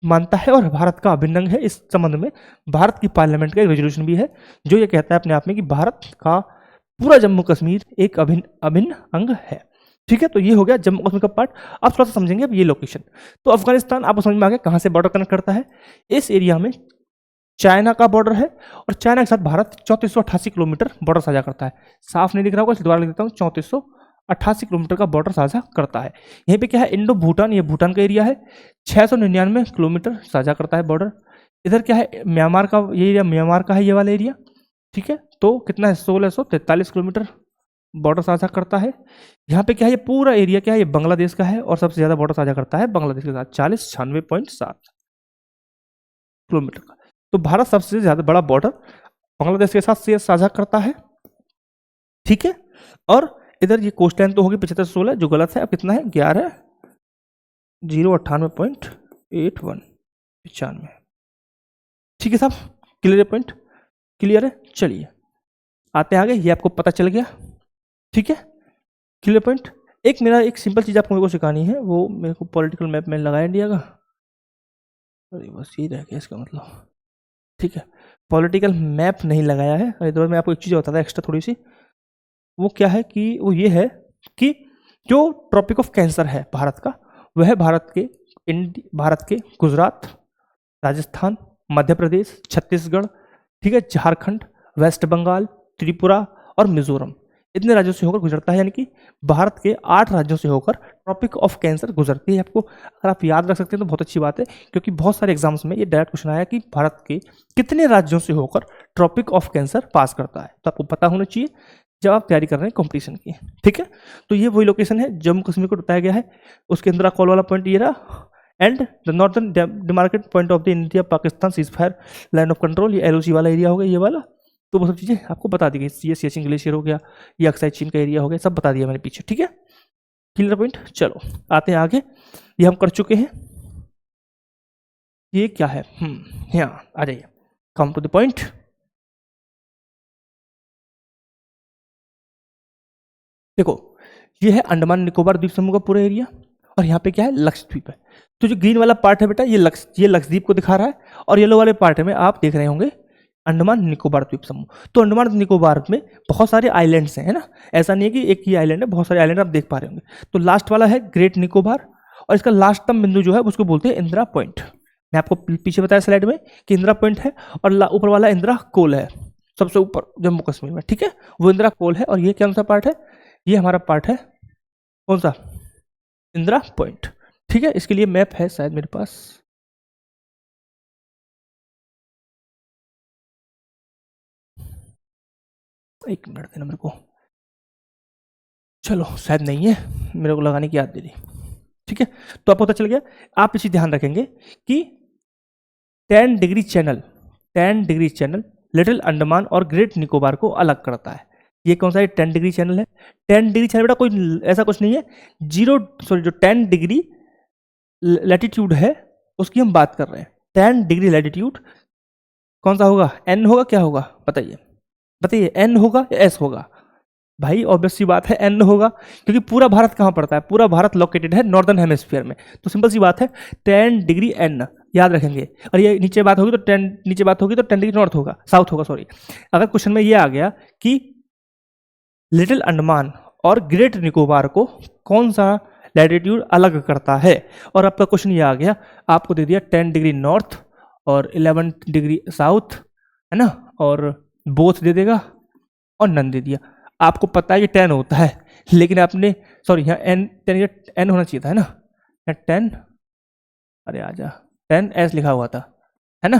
मानता है और भारत का अभिन्न अंग है। इस संबंध में भारत की पार्लियामेंट का एक रेजोल्यूशन भी है जो ये कहता है अपने आप में कि भारत का पूरा जम्मू कश्मीर एक अभिन्न अभिन्न अंग है। ठीक है, तो ये हो गया जम्मू कश्मीर का पार्ट। अब थोड़ा सा समझेंगे अब ये लोकेशन। तो अफगानिस्तान आपको समझ में आ गया कहाँ से बॉर्डर कनेक्ट करता है। इस एरिया में चाइना का बॉर्डर है और चाइना के साथ भारत 3488 किलोमीटर बॉर्डर साझा करता है। साफ नहीं दिख रहा होगा इसलिए दोबारा लिख देता हूँ, 3488 किलोमीटर का बॉर्डर साझा करता है। यहीं पे क्या है, इंडो भूटान, ये भूटान का एरिया है, 699 किलोमीटर साझा करता है बॉर्डर। इधर क्या है, म्यांमार का ये एरिया, म्यांमार का है ये वाला एरिया। ठीक है, तो कितना है, 1643 किलोमीटर बॉर्डर साझा करता है। यहाँ पे क्या है, ये पूरा एरिया क्या है, ये बांग्लादेश का है और सबसे ज़्यादा बॉर्डर साझा करता है बांग्लादेश के साथ, 4096.7 किलोमीटर का। तो भारत सबसे ज़्यादा बड़ा बॉर्डर बांग्लादेश के साथ से साझा करता है। ठीक है, और इधर ये कोस्ट लाइन तो होगी 7516, जो गलत है। अब कितना है, 11,098.81 ठीक है साहब, क्लियर है, पॉइंट क्लियर है। चलिए आते हैं आगे, ये आपको पता चल गया। ठीक है, क्लियर पॉइंट। एक मेरा एक सिंपल चीज़ आपको मेरे को सिखानी है, वो मेरे को पॉलिटिकल मैप में लगाया इंडिया का, अरे बस ये रह गया इसका मतलब। ठीक है, पॉलिटिकल मैप नहीं लगाया है। और इधर मैं आपको एक चीज़ बताता एक्स्ट्रा थोड़ी सी, वो क्या है कि वो ये है कि जो ट्रॉपिक ऑफ कैंसर है भारत का, वह भारत के गुजरात, राजस्थान, मध्य प्रदेश, छत्तीसगढ़, ठीक है, झारखंड, वेस्ट बंगाल, त्रिपुरा और मिजोरम, इतने राज्यों से होकर गुजरता है। यानी कि भारत के 8 राज्यों से होकर ट्रॉपिक ऑफ कैंसर गुजरती है। आपको अगर आप याद रख सकते हैं तो बहुत अच्छी बात है, क्योंकि बहुत सारे एग्जाम्स में ये डायरेक्ट क्वेश्चन आया कि भारत के कितने राज्यों से होकर ट्रॉपिक ऑफ कैंसर पास करता है। तो आपको पता होना चाहिए जब आप तैयारी कर रहे हैं कॉम्पिटिशन की। ठीक है, तो ये वही लोकेशन है, जम्मू कश्मीर को बताया गया है। उसके अंदर कॉल वाला पॉइंट ये रहा, and the northern demarcate point of the India Pakistan cease fire line of control, ये LOC वाला एरिया हो गया, ये वाला। तो वो सब चीज़ें आपको बता दी गई। ये सियाचिन ग्लेशियर हो गया, ये अक्साई चीन का एरिया हो गया, सब बता दिया मैंने पीछे। ठीक है, क्लियर पॉइंट। चलो आते हैं आगे, ये हम कर चुके हैं। ये क्या है, यहाँ आ जाइए, कम टू द पॉइंट। देखो, ये है अंडमान निकोबार द्वीप समूह का पूरा एरिया, और यहाँ पे क्या है, लक्षद्वीप है। तो जो ग्रीन वाला पार्ट है बेटा, ये लक्षद्वीप को दिखा रहा है, और येलो वाले पार्ट में आप देख रहे होंगे अंडमान निकोबार द्वीप समूह। तो अंडमान निकोबार में बहुत सारे आइलैंड्स हैं, है ना, ऐसा नहीं है कि एक ही आइलैंड है, बहुत सारे आइलैंड आप देख पा रहे होंगे। तो लास्ट वाला है ग्रेट निकोबार, और इसका लास्टतम बिंदु जो है उसको बोलते हैं इंदिरा पॉइंट। मैं आपको पीछे बताया स्लाइड में कि इंदिरा पॉइंट है, और ऊपर वाला इंदिरा कोल है, सबसे ऊपर जम्मू कश्मीर में। ठीक है, वो इंदिरा कोल है, और ये कौन सा पार्ट है, ये हमारा पार्ट है कौन सा, इंदिरा पॉइंट। ठीक है, इसके लिए मैप है शायद मेरे पास, एक मिनट देना मेरे को, चलो शायद नहीं है, मेरे को लगाने की याद दे दी। ठीक है, तो आपको पता चल गया। आप इसी ध्यान रखेंगे कि 10 डिग्री चैनल लिटिल अंडमान और ग्रेट निकोबार को अलग करता है। ये कौन सा है, 10 डिग्री चैनल है। 10 डिग्री चैनल बेटा कोई ऐसा कुछ नहीं है, जो 10 डिग्री लैटिट्यूड है उसकी हम बात कर रहे हैं। 10 डिग्री लैटिट्यूड कौन सा होगा, N होगा, क्या होगा बताइए, N होगा या S होगा। भाई ऑब्वियस सी बात है N होगा, क्योंकि पूरा भारत कहाँ पड़ता है, पूरा भारत लोकेटेड है नॉर्दर्न हेमिस्फीयर में। तो सिंपल सी बात है 10 डिग्री N याद रखेंगे। और ये नीचे बात होगी तो 10 डिग्री नॉर्थ होगा, साउथ होगा सॉरी। अगर क्वेश्चन में ये आ गया कि लिटिल अंडमान और ग्रेट निकोबार को कौन सा लैटिट्यूड अलग करता है, और आपका क्वेश्चन ये आ गया, आपको दे दिया 10 डिग्री नॉर्थ और 11 डिग्री साउथ, है ना, और बोथ दे देगा और नन दे दिया। आपको पता है कि 10 होता है, लेकिन आपने सॉरी यहाँ N होना चाहिए था, है ना, 10, अरे आजा 10S लिखा हुआ था, है ना।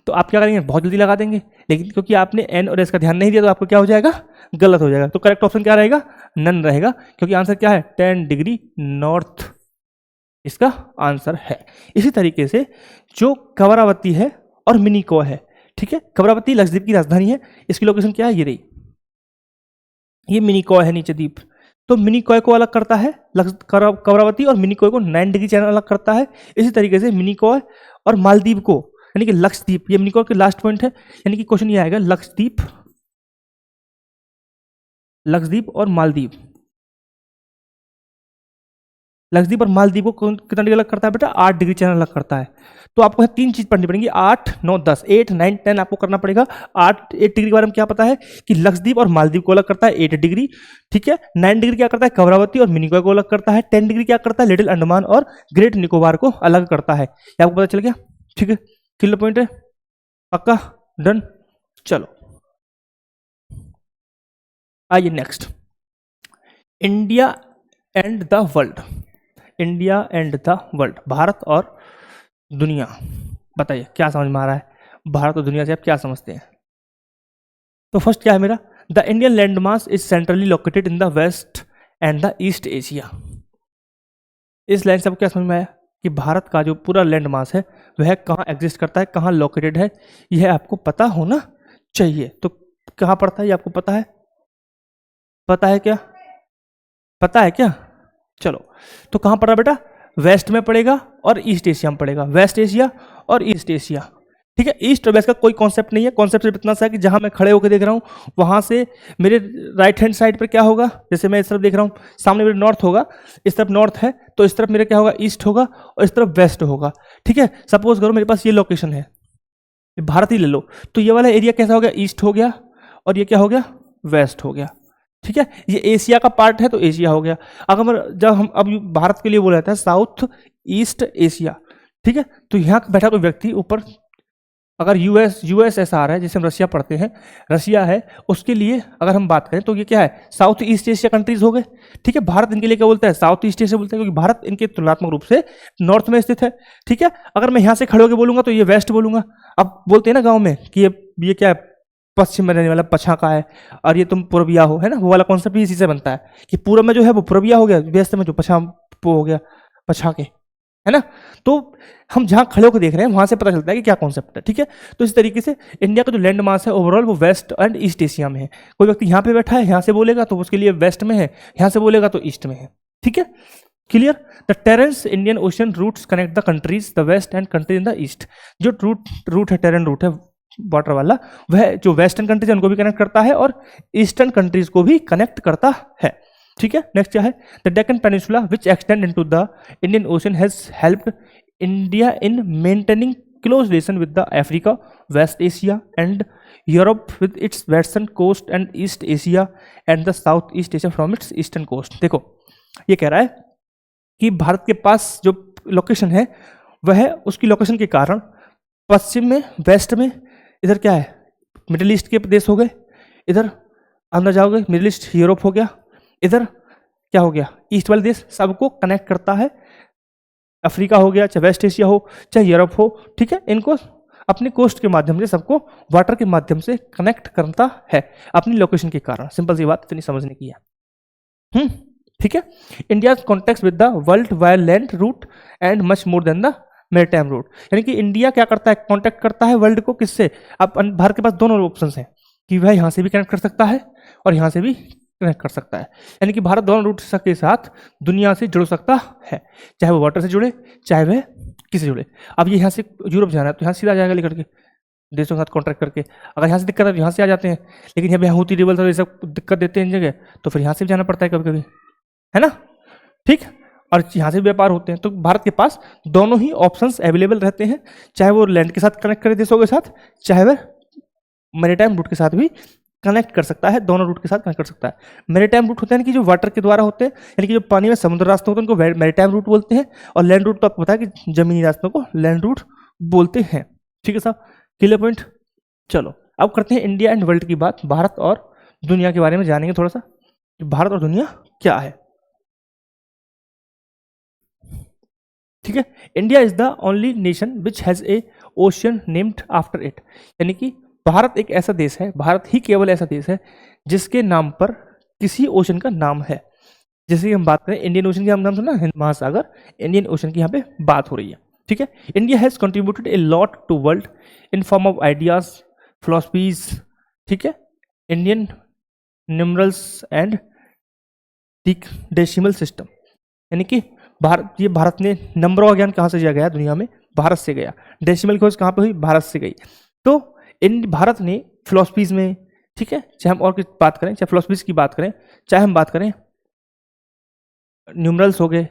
तो आप क्या करेंगे, बहुत जल्दी लगा देंगे, लेकिन क्योंकि आपने N और S का ध्यान नहीं दिया तो आपको क्या हो जाएगा, गलत हो जाएगा। तो करेक्ट ऑप्शन क्या रहेगा, नन रहेगा, क्योंकि आंसर क्या है 10 डिग्री नॉर्थ इसका आंसर है। इसी तरीके से जो कवरावती है और मिनिकॉय है, ठीक है, कवरावती लक्षद्वीप की राजधानी है, इसकी लोकेशन क्या है, ये रही, ये मिनिकॉय है नीचे द्वीप। तो मिनिकॉय को अलग करता है कवरावती, और मिनिकॉय को 9 डिग्री चैनल अलग करता है। इसी तरीके से मिनिकॉय और मालदीव को, यानी कि लक्षद्वीप, ये मिनिकॉय के लास्ट पॉइंट है, यानी कि क्वेश्चन ये आएगा लक्षद्वीप और मालदीव, लक्षद्वीप और मालदीव को कितना डिग्री अलग करता है बेटा? 8 डिग्री चैनल अलग करता है। तो आपको 3 चीज पढ़नी पड़ेंगी, 8 9 10, 8 9 10 आपको करना पड़ेगा। 8 डिग्री के बारे में क्या पता है कि लक्षद्वीप और मालदीव को अलग करता है 8 डिग्री, ठीक है। 9 डिग्री क्या करता है? कवरावती और मिनिकॉय को अलग करता है। 10 डिग्री क्या करता है? लिटिल अंडमान और ग्रेट निकोबार को अलग करता है। ये आपको पता चल गया, ठीक है। क्लियर पॉइंट है, पक्का, डन। चलो आइए next, India and the world. India and the world, Bharat और दुनिया। बताइए क्या समझ में आ रहा है? भारत और दुनिया से आप क्या समझते हैं? तो फर्स्ट क्या है मेरा? The Indian land mass is centrally located in the west and the east Asia. इस लाइन से आपको क्या समझ में आया कि भारत का जो पूरा लैंड मास है वह कहाँ एग्जिस्ट करता है, कहाँ लोकेटेड है, यह आपको पता होना चाहिए। तो कहाँ पड़ता है ये आपको पता है? पता है क्या? पता है क्या? चलो, तो कहाँ पड़ रहा बेटा? वेस्ट में पड़ेगा और ईस्ट एशिया में पड़ेगा। वेस्ट एशिया और ईस्ट एशिया, ठीक है। ईस्ट और वेस्ट का कोई कॉन्सेप्ट नहीं है। कॉन्सेप्ट सिर्फ इतना सा है कि जहां मैं खड़े होकर देख रहा हूं वहां से मेरे राइट हैंड साइड पर क्या होगा, जैसे मैं इस तरफ देख रहा हूं, सामने मेरे नॉर्थ होगा, इस तरफ नॉर्थ है तो इस तरफ मेरे क्या होगा? ईस्ट होगा और इस तरफ वेस्ट होगा, ठीक है। सपोज करो मेरे पास ये लोकेशन है, भारत ही ले लो, तो ये वाला एरिया कैसा हो गया? ईस्ट हो गया और ये क्या हो गया? वेस्ट हो गया, ठीक है। ये एशिया का पार्ट है तो एशिया हो गया। अगर जब हम अब भारत के लिए बोला जाता है साउथ ईस्ट एशिया, ठीक है। तो यहाँ बैठा कोई व्यक्ति ऊपर, अगर यूएसएसआर है जिसे हम रशिया पढ़ते हैं, रशिया है, उसके लिए अगर हम बात करें तो ये क्या है? साउथ ईस्ट एशिया कंट्रीज हो गए, ठीक है। भारत इनके लिए क्या बोलता है? साउथ ईस्ट एशिया बोलता है, क्योंकि भारत इनके तुलनात्मक रूप से नॉर्थ में स्थित है, ठीक है। अगर मैं यहाँ से खड़े होकर बोलूंगा तो ये वेस्ट बोलूंगा। अब बोलते हैं ना गाँव में कि ये क्या है? पश्चिम में रहने वाला पछा का है, और ये तुम पूर्विया हो, है ना। वो वाला कॉन्सेप्ट भी इसी से बनता है कि पूर्व में जो है वो पूर्विया हो गया, वेस्ट में जो पछा वो हो गया पछा के, है ना। तो हम जहां खड़े होकर देख रहे हैं वहां से पता चलता है कि क्या कॉन्सेप्ट है, ठीक है। तो इस तरीके से इंडिया का जो लैंड मास है ओवरऑल वो वेस्ट एंड ईस्ट एशिया में है। कोई व्यक्ति यहाँ पे बैठा है, यहाँ से बोलेगा तो उसके लिए वेस्ट में है, यहाँ से बोलेगा तो ईस्ट में है, ठीक है। Clear? The trans Indian ocean routes connect the countries the west and countries in the east. जो रूट है, टेरेन रूट है वाटर वाला, वह जो वेस्टर्न कंट्रीज है उनको भी कनेक्ट करता है और ईस्टर्न कंट्रीज को भी कनेक्ट करता है, ठीक है। नेक्स्ट क्या है? The Deccan peninsula which extend into the Indian ocean has helped India in maintaining close relation with the Africa, west Asia and Europe with its western coast and east Asia and the south east Asia from its eastern coast. देखो ये कह रहा है कि भारत के पास जो लोकेशन है वह उसकी लोकेशन के कारण पश्चिम में, वेस्ट में, इधर क्या है? मिडिल ईस्ट के देश हो गए, इधर अंदर जाओगे मिडिल ईस्ट यूरोप हो गया, इधर क्या हो गया? ईस्ट वाले देश, सबको कनेक्ट करता है। अफ्रीका हो गया, चाहे वेस्ट एशिया हो, चाहे यूरोप हो, ठीक है। इनको अपने कोस्ट के माध्यम से, सबको वाटर के माध्यम से कनेक्ट करता है अपनी लोकेशन के कारण। सिंपल सी बात इतनी समझने की है, ठीक है। India contact with the world via land route and much more than the maritime route. यानी कि इंडिया क्या करता है? कॉन्टेक्ट करता है वर्ल्ड को, किससे? अब भारत के पास दोनों ऑप्शन हैं कि वह यहाँ से भी कनेक्ट कर सकता है और यहाँ से भी कनेक्ट कर सकता है। यानी कि भारत दोनों रूट के साथ दुनिया से जुड़ सकता है, चाहे वो वाटर से जुड़े, चाहे वह किसी जुड़े। अब ये यहाँ से यूरोप जाना है तो यहाँ सीधा जाएगा लेकर के, देशों के साथ कॉन्ट्रैक्ट करके। अगर यहाँ से दिक्कत है तो यहाँ से आ जाते हैं, लेकिन यहाँ पे हूती रिबल ये सब दिक्कत देते हैं इन जगह, तो फिर यहाँ से भी जाना पड़ता है कभी कभी, है ना, ठीक। और यहाँ से व्यापार होते हैं। तो भारत के पास दोनों ही ऑप्शंस अवेलेबल रहते हैं, चाहे वो लैंड के साथ कनेक्ट करे देशों के साथ, चाहे वह मैरीटाइम रूट के साथ भी कनेक्ट कर सकता है, दोनों रूट के साथ कनेक्ट कर सकता है। मैरीटाइम रूट होते हैं कि जो वाटर के द्वारा होते हैं, यानी कि जो पानी में समुद्र रास्ते होते हैं उनको मैरीटाइम रूट बोलते हैं, और लैंड रूट तो आपको पता है कि जमीनी रास्तों को लैंड रूट बोलते हैं, ठीक है साहब। Clear point? चलो अब करते हैं इंडिया एंड वर्ल्ड की बात। भारत और दुनिया के बारे में जानेंगे थोड़ा सा, भारत और दुनिया क्या है, ठीक है। India is the only nation which has a ocean named after it. यानी कि भारत एक ऐसा देश है, भारत ही केवल ऐसा देश है जिसके नाम पर किसी ओशन का नाम है। जैसे कि हम बात करें इंडियन ओशन की, हम नाम सुना हिंद महासागर, इंडियन ओशन की यहाँ पे बात हो रही है, ठीक है। India has contributed a lot to world in form of ideas, philosophies, ठीक है, Indian numerals and decimal system. यानी कि भारत ने नंबरों का ज्ञान कहाँ से दिया गया दुनिया में? भारत से गया। डेसिमल खोज कहाँ पे हुई? भारत से गई। तो भारत ने फिलोसफीज में, ठीक है, चाहे हम और कुछ बात करें, चाहे फिलोसफीज की बात करें, चाहे हम बात करें न्यूमरल्स हो गए,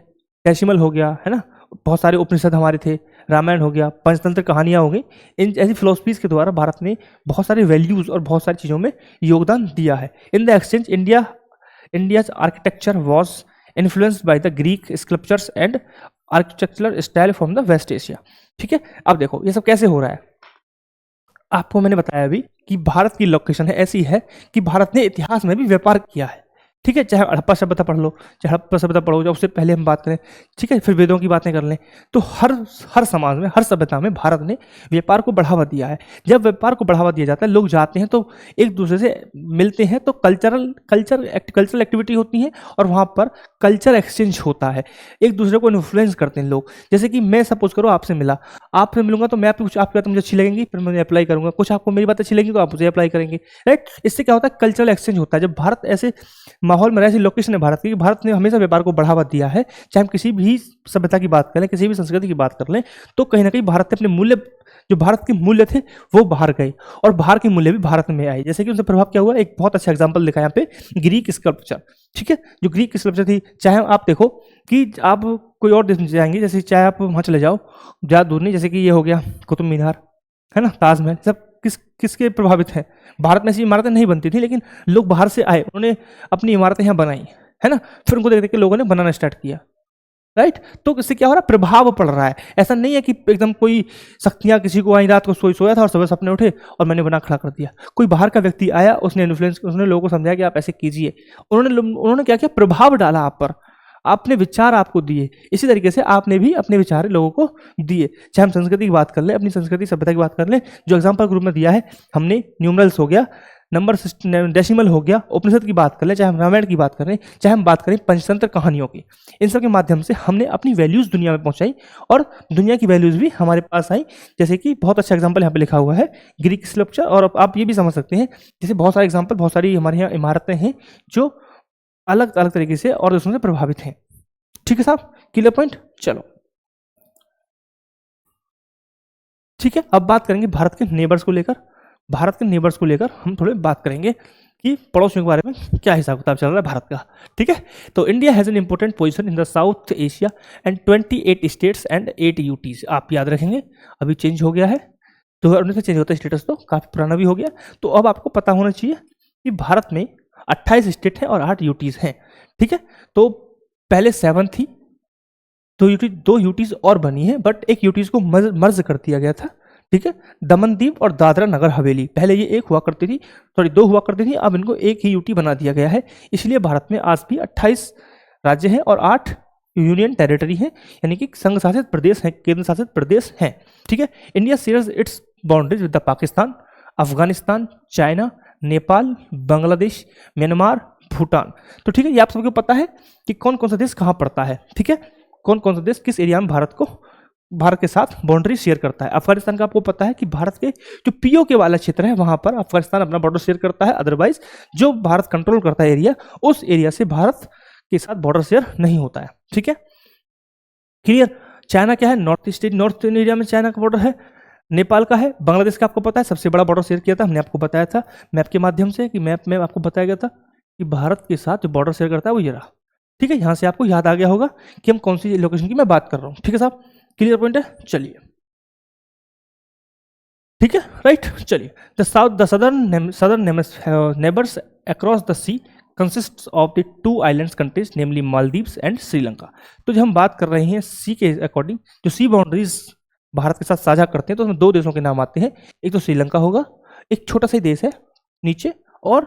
डेसिमल हो गया, है ना, बहुत सारे उपनिषद हमारे थे, रामायण हो गया, पंचतंत्र कहानियाँ हो गई। इन ऐसी फिलोसफीज के द्वारा भारत ने बहुत सारे वैल्यूज़ और बहुत सारी चीज़ों में योगदान दिया है। In the exchange India's architecture was influenced by the Greek sculptures and architectural style from the west Asia. ठीक है, अब देखो ये सब कैसे हो रहा है। आपको मैंने बताया अभी कि भारत की लोकेशन है ऐसी है कि भारत ने इतिहास में भी व्यापार किया है। ठीक है, चाहे हड़प्पा सभ्यता पढ़ लो, चाहे हड़प्पा सभ्यता पढ़ो, या उससे पहले हम बात करें, ठीक है, फिर वेदों की बातें कर लें, तो हर समाज में, हर सभ्यता में भारत ने व्यापार को बढ़ावा दिया है। जब व्यापार को बढ़ावा दिया जाता है, लोग जाते हैं तो एक दूसरे से मिलते हैं, तो कल्चरल एक्टिविटी होती है और वहाँ पर कल्चर एक्सचेंज होता है, एक दूसरे को इन्फ्लुएंस करते हैं लोग। जैसे कि मैं सपोज करो आपसे मिला, आपसे मिलूंगा तो मैं आपकी कुछ आपकी बात मुझे अच्छी लगेंगी, फिर मैं अप्लाई करूंगा, कुछ आपको मेरी बात अच्छी लगेगी तो आप मुझे अप्लाई करेंगे, राइट। इससे क्या होता है, कल्चरल एक्सचेंज होता है। जब भारत ऐसे माहौल में, ऐसी लोकेशन है भारत की, भारत ने हमेशा व्यापार को बढ़ावा दिया है। चाहे हम किसी भी सभ्यता की बात करें, किसी भी संस्कृति की बात कर लें, तो कहीं ना कहीं भारत ने अपने मूल्य, जो भारत के मूल्य थे वो बाहर गए और बाहर के मूल्य भी भारत में आए। जैसे कि उनसे प्रभाव क्या हुआ, एक बहुत अच्छा एग्जांपल दिखा यहाँ पे, ग्रीक स्कल्पचर। ठीक है, जो ग्रीक स्कल्पचर थी, चाहे आप देखो कि आप कोई और देश में जाएंगे, जैसे चाहे आप वहाँ चले जाओ, ज़्यादा दूर नहीं, जैसे कि ये हो गया कुतुब मीनार, है ना, ताजमहल, सब किसके प्रभावित हैं। भारत में ऐसी इमारतें नहीं बनती थी, लेकिन लोग बाहर से आए, उन्होंने अपनी इमारतें यहाँ बनाई, है ना, फिर उनको देख देख के लोगों ने बनाना स्टार्ट किया, राइट। तो इससे क्या हो रहा है, प्रभाव पड़ रहा है। ऐसा नहीं है कि एकदम कोई शक्तियां किसी को आई, रात को सोया था और सुबह सपने उठे और मैंने बना खड़ा कर दिया। कोई बाहर का व्यक्ति आया, उसने इन्फ्लुएंस, उसने लोगों को समझाया कि आप ऐसे कीजिए, उन्होंने क्या किया, प्रभाव डाला आप पर, आपने विचार आपको दिए। इसी तरीके से आपने भी अपने विचार लोगों को दिए। चाहे हम संस्कृति की बात कर ले, अपनी संस्कृति सभ्यता की बात कर ले, जो एग्जाम्पल के रूप में दिया है हमने, न्यूमरल्स हो गया, नंबर डेसिमल हो गया, उपनिषद की बात कर ले, चाहे हम रामायण की बात करें, चाहे हम बात करें पंचतंत्र कहानियों की, इन सब के माध्यम से हमने अपनी वैल्यूज़ दुनिया में पहुंचाई और दुनिया की वैल्यूज़ भी हमारे पास आई। जैसे कि बहुत अच्छा एग्जांपल यहाँ पे लिखा हुआ है, ग्रीक स्कल्पचर। और आप ये भी समझ सकते हैं, जैसे बहुत सारे एग्जांपल, बहुत सारी हमारे यहाँ इमारतें हैं जो अलग अलग तरीके से और दूसरों से प्रभावित हैं। ठीक है साहब, क्लियर पॉइंट। चलो ठीक है, अब बात करेंगे भारत के नेबर्स को लेकर। भारत के नेबर्स को लेकर हम थोड़े बात करेंगे कि पड़ोसियों के बारे में क्या हिसाब किताब चल रहा है भारत का। ठीक है, तो India has an important position in the south Asia and 28 states and 8 UTs. आप याद रखेंगे, अभी चेंज हो गया है, 2019 से चेंज होता है स्टेटस, तो काफ़ी पुराना भी हो गया। तो अब आपको पता होना चाहिए कि भारत में 28 स्टेट हैं और 8 यूटीज हैं। ठीक है, तो पहले 7 थी, दो यूटीज और बनी है, बट एक यूटीज को मर्ज कर दिया गया था। ठीक है, दमनदीप और दादरा नगर हवेली, पहले ये एक हुआ करती थी, सॉरी 2 हुआ करती थी, अब इनको एक ही यूटी बना दिया गया है। इसलिए भारत में आज भी 28 राज्य हैं और 8 यूनियन टेरिटरी हैं, यानी कि संघ शासित प्रदेश हैं, केंद्र शासित प्रदेश हैं। ठीक है, India shares it's boundaries with the Pakistan, Afghanistan, China, Nepal, Bangladesh, Myanmar, Bhutan. तो ठीक है, ये आप सबको पता है कि कौन कौन सा देश कहाँ पड़ता है। ठीक है, कौन कौन सा देश किस एरिया में भारत के साथ बाउंड्री शेयर करता है। अफगानिस्तान का आपको पता है कि भारत के जो पीओके वाला क्षेत्र है वहां पर अफगानिस्तान अपना बॉर्डर शेयर करता है, अदरवाइज जो भारत कंट्रोल करता है एरिया, उस एरिया से भारत के साथ बॉर्डर शेयर नहीं होता है। ठीक है, क्लियर। चाइना क्या है, नॉर्थ ईस्टर्न एरिया में चाइना का बॉर्डर है, नेपाल का है, बांग्लादेश का आपको पता है सबसे बड़ा बॉर्डर शेयर किया था, हमने आपको बताया था मैप के माध्यम से, कि मैप में आपको बताया गया था कि भारत के साथ जो बॉर्डर शेयर करता है वो ये रहा। ठीक है, यहां से आपको याद आ गया होगा कि हम कौन सी लोकेशन की मैं बात कर रहा हूं। ठीक है साहब, क्लियर पॉइंट है। चलिए ठीक है, राइट। चलिए, the southern neighbours across the sea consist of the 2 islands countries namely Maldives and Sri Lanka. तो जब हम बात कर रहे हैं सी के अकॉर्डिंग, जो सी बाउंड्रीज भारत के साथ साझा करते हैं, तो उसमें 2 देशों के नाम आते हैं। एक तो श्रीलंका होगा, एक छोटा सा ही देश है नीचे, और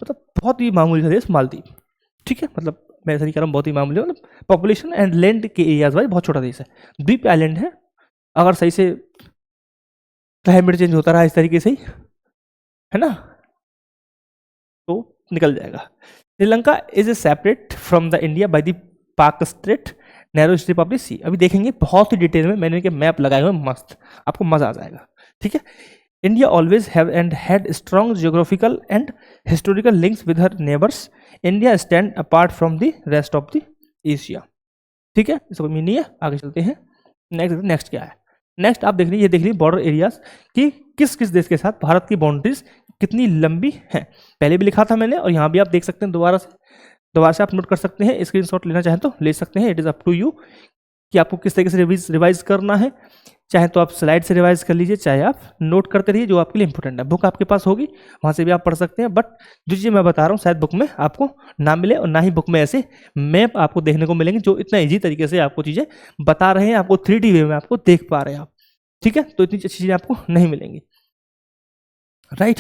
मतलब बहुत ही मामूली सा देश मालदीव। ठीक है, मतलब मैं ऐसा नहीं कह रहा हूँ बहुत ही मामूली, मतलब पॉपुलेशन एंड लैंड के एरियाज वाइज बहुत छोटा देश है, द्वीप आइलैंड है। अगर सही से क्लाइमेट चेंज होता रहा इस तरीके से ही, है ना, तो निकल जाएगा। Sri Lanka is a separate from the India by the Palk strait narrow strip of the sea. अभी देखेंगे बहुत ही डिटेल में, मैंने इनके मैप लगाए हुए मस्त, आपको मजा आ जाएगा। ठीक है, India always have and had strong geographical and historical links with her neighbours. India stand apart from the rest of the Asia. ठीक है, इसको मीनिंग है। आगे चलते हैं, नेक्स्ट क्या है। नेक्स्ट आप देख लीजिए, ये देख लीजिए बॉर्डर एरियाज कि किस किस देश के साथ भारत की बाउंड्रीज कितनी लंबी हैं। पहले भी लिखा था मैंने, और यहाँ भी आप देख सकते हैं दोबारा से, दोबारा से आप नोट कर सकते हैं, स्क्रीनशॉट लेना चाहें तो ले सकते हैं, it is up to you कि आपको किस तरीके से रिवाइज करना है। चाहे तो आप स्लाइड से रिवाइज कर लीजिए, चाहे आप नोट करते रहिए, जो आपके लिए इंपॉर्टेंट है। बुक आपके पास होगी, वहाँ से भी आप पढ़ सकते हैं, बट जो चीज़ें मैं बता रहा हूँ शायद बुक में आपको ना मिले, और ना ही बुक में ऐसे मैप आपको देखने को मिलेंगे जो इतना ईजी तरीके से आपको चीज़ें बता रहे हैं, आपको 3D वे में आपको देख पा रहे हैं आप, ठीक है। तो इतनी अच्छी चीज़ें आपको नहीं मिलेंगी, राइट,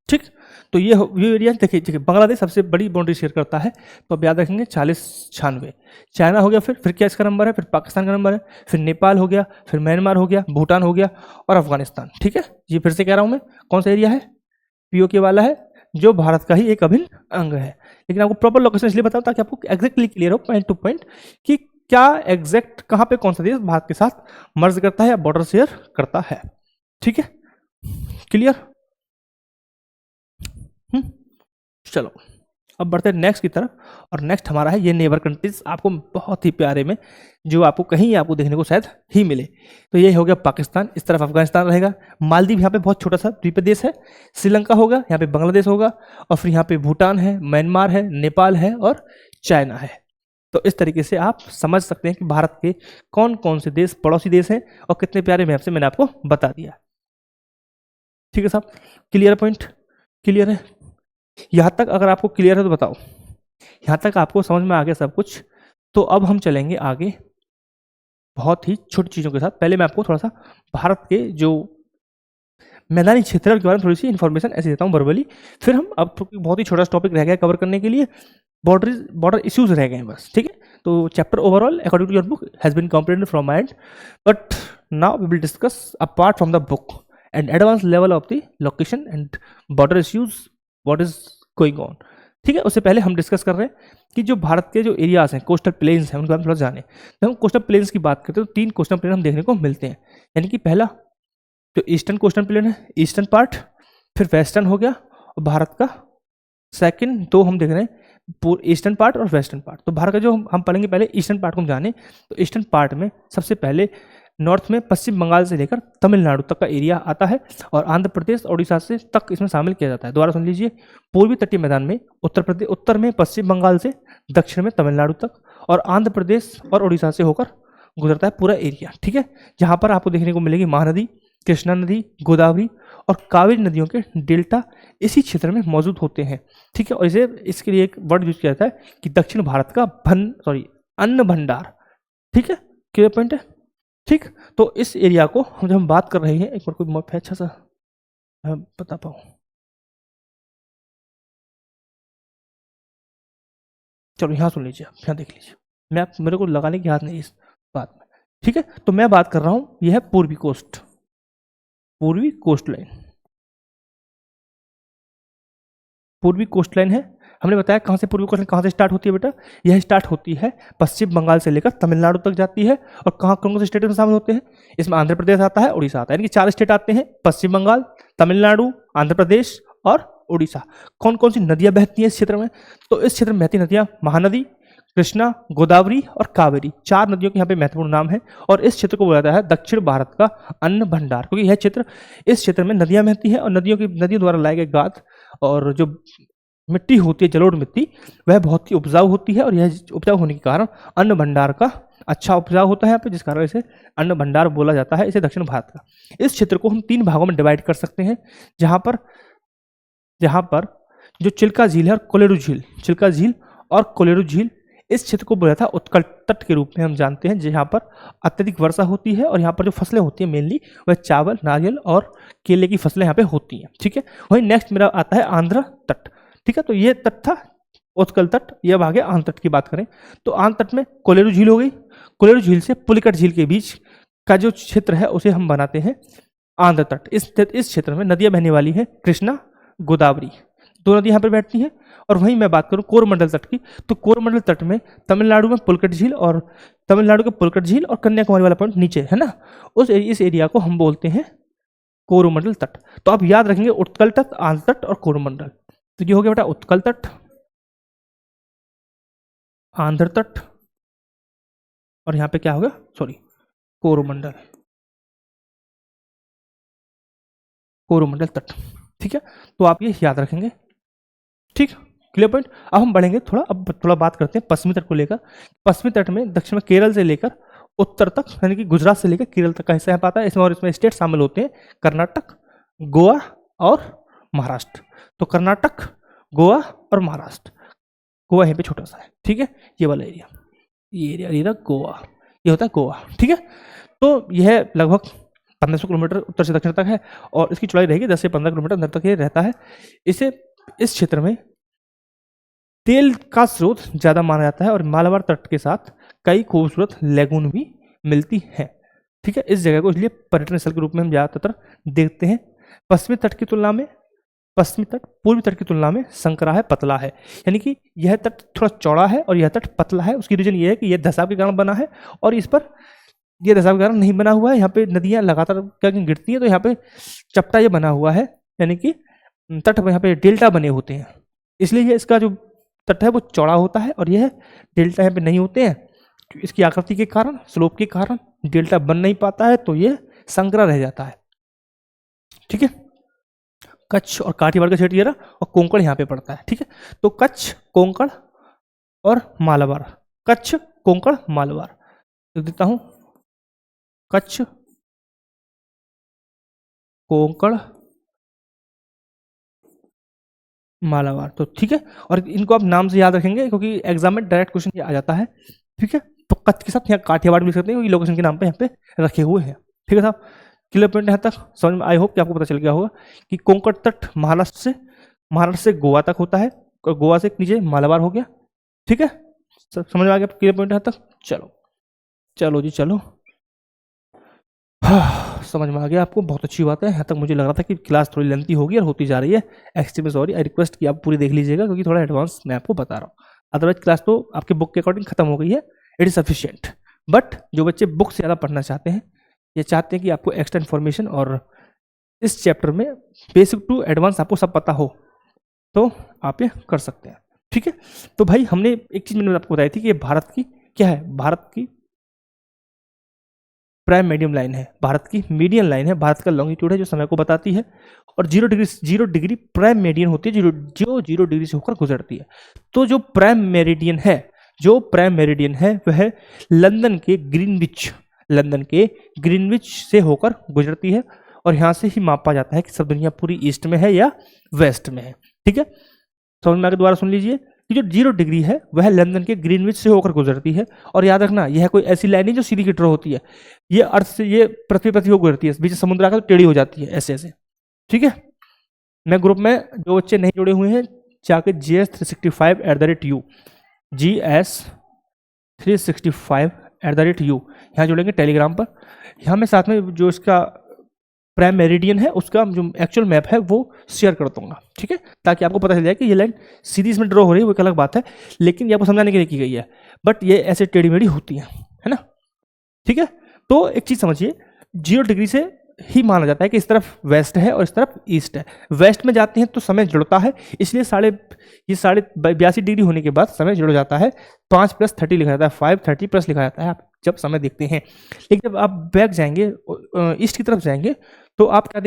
ठीक। तो ये एरिया देखिए, ठीक है, बांग्लादेश सबसे बड़ी बाउंड्री शेयर करता है, तो अब याद रखेंगे 40-96। चाइना हो गया, फिर क्या इसका नंबर है, फिर पाकिस्तान का नंबर है, फिर नेपाल हो गया, फिर म्यांमार हो गया, भूटान हो गया, और अफगानिस्तान, ठीक है। ये फिर से कह रहा हूँ मैं, कौन सा एरिया है, पीओके वाला है, जो भारत का ही एक अभिन्न अंग है। लेकिन आपको प्रॉपर लोकेशन इसलिए बताऊँ ताकि आपको एग्जैक्टली क्लियर हो, पॉइंट टू पॉइंट, कि क्या एग्जैक्ट कहाँ पे कौन सा देश भारत के साथ मर्ज करता है या बॉर्डर शेयर करता है, ठीक है, क्लियर। चलो अब बढ़ते हैं नेक्स्ट की तरफ, और नेक्स्ट हमारा है ये नेबर कंट्रीज, आपको बहुत ही प्यारे में, जो आपको कहीं आपको देखने को शायद ही मिले। तो ये हो गया पाकिस्तान, इस तरफ अफगानिस्तान रहेगा, मालदीव यहाँ पे बहुत छोटा सा द्वीप देश है, श्रीलंका होगा, यहाँ पे बांग्लादेश होगा, और फिर यहाँ पे भूटान है, म्यांमार है, नेपाल है, और चाइना है। तो इस तरीके से आप समझ सकते हैं कि भारत के कौन कौन से देश पड़ोसी देश हैं, और कितने प्यारे मैप से मैंने आपको बता दिया, ठीक है साहब, क्लियर पॉइंट, क्लियर है। यहाँ तक अगर आपको क्लियर है तो बताओ, यहाँ तक आपको समझ में आ गया सब कुछ। तो अब हम चलेंगे आगे बहुत ही छोटी चीज़ों के साथ। पहले मैं आपको थोड़ा सा भारत के जो मैदानी क्षेत्र के बारे में थोड़ी सी इन्फॉर्मेशन ऐसे देता हूँ वर्बली, फिर हम अब बहुत ही छोटा सा टॉपिक रह गया कवर करने के लिए, बॉर्डर इश्यूज रह गए हैं बस, ठीक है। तो chapter overall according to your book has been completed from my end, but now we will discuss apart from the book and advance level of the location and border issues, what is going on, ठीक है। उससे पहले हम डिस्कस कर रहे हैं कि जो भारत के जो एरियाज हैं, कोस्टल प्लेन्स हैं, उनके बारे में थोड़ा जाने। जब हम कोस्टल प्लेन्स की बात करते हैं तो 3 कोस्टल प्लेन हम देखने को मिलते हैं, यानी कि पहला जो ईस्टर्न कोस्टल प्लेन है, ईस्टर्न पार्ट, फिर वेस्टर्न हो गया, और भारत का सेकंड 2 हम देख रहे हैं, ईस्टर्न पार्ट और वेस्टर्न पार्ट। तो भारत का जो हम पढ़ेंगे, पहले ईस्टर्न पार्ट को हम जाने, तो ईस्टर्न पार्ट में सबसे पहले नॉर्थ में पश्चिम बंगाल से लेकर तमिलनाडु तक का एरिया आता है, और आंध्र प्रदेश ओडिशा से तक इसमें शामिल किया जाता है। दोबारा सुन लीजिए, पूर्वी तटीय मैदान में उत्तर में पश्चिम बंगाल से दक्षिण में तमिलनाडु तक, और आंध्र प्रदेश और ओडिशा से होकर गुजरता है पूरा एरिया, ठीक है। जहाँ पर आपको देखने को मिलेगी महानदी, कृष्णा नदी, गोदावरी और कावेरी नदियों के डेल्टा इसी क्षेत्र में मौजूद होते हैं, ठीक है। और इसके लिए एक वर्ड यूज किया जाता है कि दक्षिण भारत का अन्न भंडार, ठीक है, क्लियर पॉइंट है, ठीक। तो इस एरिया को जब हम बात कर रहे हैं, एक बार कोई मैप है अच्छा सा मैं बता पाऊँ, चलो यहाँ सुन लीजिए, आप यहाँ देख लीजिए, मैप मेरे को लगाने की याद नहीं इस बात में, ठीक है। तो मैं बात कर रहा हूँ, यह है पूर्वी कोस्ट लाइन, पूर्वी कोस्ट लाइन है। हमने बताया कहाँ से पूर्वी कोस्ट लाइन कहाँ से स्टार्ट होती है बेटा, यह स्टार्ट होती है पश्चिम बंगाल से लेकर तमिलनाडु तक जाती है, और कहाँ कौन से स्टेट में शामिल होते हैं, इसमें आंध्र प्रदेश आता है, उड़ीसा आता है, यानी कि 4 स्टेट आते हैं, पश्चिम बंगाल, तमिलनाडु, आंध्र प्रदेश और उड़ीसा। कौन कौन सी नदियाँ बहती हैं इस क्षेत्र में, तो इस क्षेत्र में बहती नदियाँ महानदी, कृष्णा, गोदावरी और कावेरी, 4 नदियों के यहाँ पे महत्वपूर्ण नाम है। और इस क्षेत्र को बोला जाता है दक्षिण भारत का अन्न भंडार, क्योंकि यह क्षेत्र, इस क्षेत्र में नदियाँ बहती हैं, और नदियों द्वारा लाए गए गाद और जो मिट्टी होती है, जलोढ़ मिट्टी, वह बहुत ही उपजाऊ होती है, और यह उपजाऊ होने के कारण अन्न भंडार का अच्छा उपजाऊ होता है यहाँ पे, जिस कारण इसे अन्न भंडार बोला जाता है, इसे दक्षिण भारत का। इस क्षेत्र को हम 3 भागों में डिवाइड कर सकते हैं, जहाँ पर जो चिल्का झील है और कोलेरू झील, चिल्का झील और कोलेरू झील, इस क्षेत्र को बोला था उत्कल तट के रूप में हम जानते हैं, जहाँ पर अत्यधिक वर्षा होती है, और यहाँ पर जो फसलें होती हैं मेनली वह चावल, नारियल और केले की फसलें यहाँ पे होती हैं, ठीक है। वहीं नेक्स्ट मेरा आता है आंध्र तट, ठीक है। तो ये तट था उत्कल तट, ये आगे आंध्र तट की बात करें तो आंध्र तट में कोलेरू झील हो गई, कोलेरू झील से पुलिकट झील के बीच का जो क्षेत्र है उसे हम बनाते हैं आंध्र तट। इस क्षेत्र में नदियाँ बहने वाली हैं, कृष्णा, गोदावरी, 2 नदी यहाँ पर बैठती हैं। और वहीं मैं बात करूँ कोरमंडल तट की, तो कोरमंडल तट में तमिलनाडु में पुलिकट झील, और तमिलनाडु के पुलिकट झील और कन्याकुमारी वाला पॉइंट नीचे है ना, इस एरिया को हम बोलते हैं कोरोमंडल तट। तो आप याद रखेंगे उत्कल तट, आंध्र तट और कोरोमंडल। तो ये हो गया बेटा उत्कल तट, आंध्र तट, और यहाँ पे क्या होगा, कोरोमंडल, कोरोमंडल तट, ठीक है। तो आप ये याद रखेंगे, ठीक, क्लियर पॉइंट। अब हम बढ़ेंगे थोड़ा, अब थोड़ा बात करते हैं पश्चिमी तट को लेकर। पश्चिमी तट में दक्षिण में केरल से लेकर उत्तर तक, यानी कि गुजरात से लेकर केरल तक का हिस्सा यहाँ पाता है। इसमें और इसमें स्टेट शामिल होते हैं कर्नाटक, गोवा और महाराष्ट्र। तो कर्नाटक, गोवा और महाराष्ट्र। गोवा यहाँ पे छोटा सा है, ठीक है, ये वाला एरिया, ये एरिया गोवा, ये होता है गोवा, ठीक है। तो यह लगभग 1500 किलोमीटर उत्तर से दक्षिण तक है और इसकी चौड़ाई रहेगी 10 से 15 किलोमीटर अंदर तक ये रहता है। इसे इस क्षेत्र में तेल का स्रोत ज़्यादा माना जाता है और मालाबार तट के साथ कई खूबसूरत लेगून भी मिलती हैं, ठीक है। इस जगह को इसलिए पर्यटन स्थल के रूप में हम ज़्यादातर देखते हैं। पश्चिमी तट की तुलना में पश्चिमी तट पूर्वी तट की तुलना में संकरा है, पतला है, यानी कि यह तट थोड़ा चौड़ा है और यह तट पतला है। उसकी रीजन ये है कि यह धसाव के कारण बना है और इस पर यह धसाव के कारण नहीं बना हुआ है। यहाँ पे नदियाँ लगातार गिरती हैं तो यहाँ पे चपटा ये बना हुआ है, यानी कि तट यहाँ पे डेल्टा बने होते हैं, इसलिए ये इसका जो तट है वो चौड़ा होता है और यह डेल्टा यहाँ पे नहीं होते हैं। इसकी आकृति के कारण, स्लोप के कारण डेल्टा बन नहीं पाता है, तो ये संकरा रह जाता है, ठीक है। कच्छ और काठियावाड़ का क्षेत्र ये रहा और कोंकण यहाँ पे पड़ता है, ठीक है। तो कच्छ, कोंकण और मालाबार, कच्छ, कोंकण, मालाबार लिख देता हूं, कच्छ, कोंकण, मालाबार। तो ठीक है, और इनको आप नाम से याद रखेंगे क्योंकि एग्जाम में डायरेक्ट क्वेश्चन आ जाता है, ठीक है। तो कच्छ के साथ यहाँ काठियावाड़ भी लिख सकते हैं क्योंकि लोकेशन के नाम पे यहाँ पे रखे हुए हैं, ठीक है साहब। क्लियर पॉइंट यहाँ तक समझ में, आई होप कि आपको पता चल गया होगा कि कोंकण तट महाराष्ट्र से गोवा तक होता है और गोवा से नीचे मालाबार हो गया, ठीक है। समझ में आ गया क्लियर पॉइंट यहाँ तक। चलो चलो जी चलो, हाँ समझ में आ गया आपको, बहुत अच्छी बात है। यहाँ तक मुझे लग रहा था कि क्लास थोड़ी लेंथी होगी और होती जा रही है, एक्सट्रीमली सॉरी। आई रिक्वेस्ट कि आप पूरी देख लीजिएगा क्योंकि थोड़ा एडवांस मैं आपको बता रहा हूँ, अदरवाइज क्लास तो आपके बुक के अकॉर्डिंग खत्म हो गई है, इट इज सफिशियंट। बट जो बच्चे बुक से ज़्यादा पढ़ना चाहते हैं, ये चाहते हैं कि आपको एक्स्ट्रा इन्फॉर्मेशन और इस चैप्टर में बेसिक टू एडवांस आपको सब पता हो, तो आप ये कर सकते हैं, ठीक है। तो भाई हमने एक चीज़ मैंने आपको बताई थी कि ये भारत की क्या है, भारत की प्राइम मीडियम लाइन है, भारत की मीडियन लाइन है, भारत का लॉन्गिट्यूड है जो समय को बताती है, और 0 डिग्री प्राइम मेरिडियन होती है जो 0 डिग्री से होकर गुजरती है। तो जो प्राइम मेरिडियन है वह लंदन के ग्रीनविच से होकर गुजरती है और यहाँ से ही मापा जाता है कि सब दुनिया पूरी ईस्ट में है या वेस्ट में है, ठीक है। समझ में आगे दोबारा सुन लीजिए कि जो 0 डिग्री है वह लंदन के ग्रीनविच से होकर गुजरती है, और याद रखना यह कोई ऐसी लाइन नहीं जो सीधी की ड्रॉ होती है, ये अर्थ से, ये पृथ्वी हो गुजरती है, बीच समुद्र आकर तो टेढ़ी हो जाती है ऐसे ऐसे, ठीक है। मैं ग्रुप में जो बच्चे नहीं जुड़े हुए हैं जाके GS365 GS365 यहाँ जुड़ेंगे टेलीग्राम पर। यहाँ मैं साथ में जो इसका प्राइम मेरिडियन है उसका जो एक्चुअल मैप है वो शेयर कर दूंगा, ठीक है, ताकि आपको पता चल जाए कि ये लाइन सीधी इसमें ड्रॉ हो रही है वो एक अलग बात है, लेकिन ये आपको समझाने के लिए की गई है, बट ये ऐसे टेढ़ी मेढ़ी होती है ना, ठीक है। तो एक चीज़ समझिए, 0 डिग्री से ही माना जाता है कि इस तरफ वेस्ट है और इस तरफ ईस्ट है। वेस्ट में जाते हैं तो समय जुड़ता है, इसलिए 82 डिग्री होने के बाद समय जुड़ जाता है, 5 + 30 लिखा जाता है, 530 प्लस लिखा जाता है आप जब समय देखते हैं। लेकिन जब आप बैक जाएंगे, ईस्ट की तरफ जाएंगे, तो आप क्या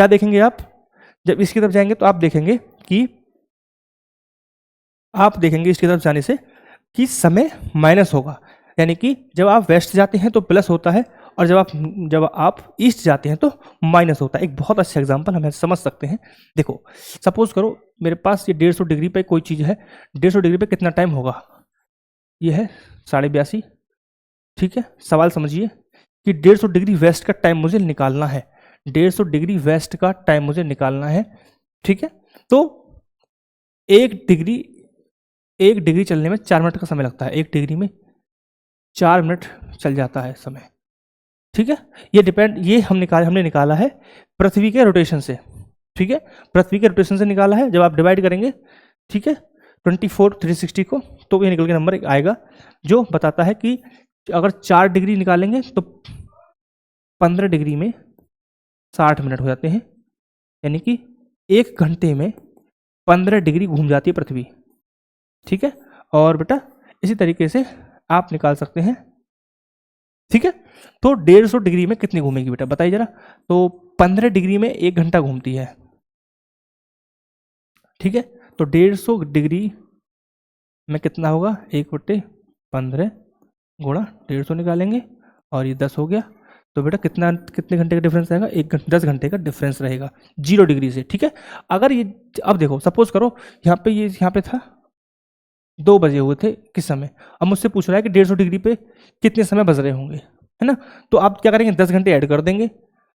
देखेंगे आप जब इसकी तरफ जाएंगे तो आप देखेंगे इसकी तरफ जाने से कि समय माइनस होगा, यानी कि जब आप वेस्ट जाते हैं तो प्लस होता है और जब आप ईस्ट जाते हैं तो माइनस होता है। एक बहुत अच्छा एग्जांपल हम समझ सकते हैं, देखो सपोज करो मेरे पास ये 150 डिग्री पे कोई चीज़ है, 150 डिग्री पे कितना टाइम होगा, ये है 82.5, ठीक है। सवाल समझिए कि 150 डिग्री वेस्ट का टाइम मुझे निकालना है, 150 डिग्री वेस्ट का टाइम मुझे निकालना है, ठीक है। तो 1 डिग्री चलने में 4 मिनट का समय लगता है, 1 डिग्री में 4 मिनट चल जाता है समय, ठीक है। ये हमने निकाला है पृथ्वी के रोटेशन से, ठीक है, पृथ्वी के रोटेशन से निकाला है। जब आप डिवाइड करेंगे, ठीक है, 24/360 को, तो ये निकल के नंबर आएगा जो बताता है कि अगर 4 डिग्री निकालेंगे तो 15 डिग्री में 60 मिनट हो जाते हैं, यानी कि 1 घंटे में 15 डिग्री घूम जाती है पृथ्वी, ठीक है। और बेटा इसी तरीके से आप निकाल सकते हैं, ठीक है। तो 150 डिग्री में कितनी घूमेगी बेटा बताइए जरा, तो 15 डिग्री में 1 घंटा घूमती है, ठीक है, तो 150 डिग्री में कितना होगा, 1/15 गुणा 150 निकालेंगे और ये 10 हो गया। तो बेटा कितने घंटे का डिफरेंस रहेगा, 10 घंटे का डिफरेंस रहेगा 0 डिग्री से। ठीक है, अगर ये अब देखो सपोज करो यहाँ पे था 2 बजे हुए थे किस समय, अब मुझसे पूछ रहा है कि 150 डिग्री पे कितने समय बज रहे होंगे, है ना। तो आप क्या करेंगे, 10 घंटे ऐड कर देंगे।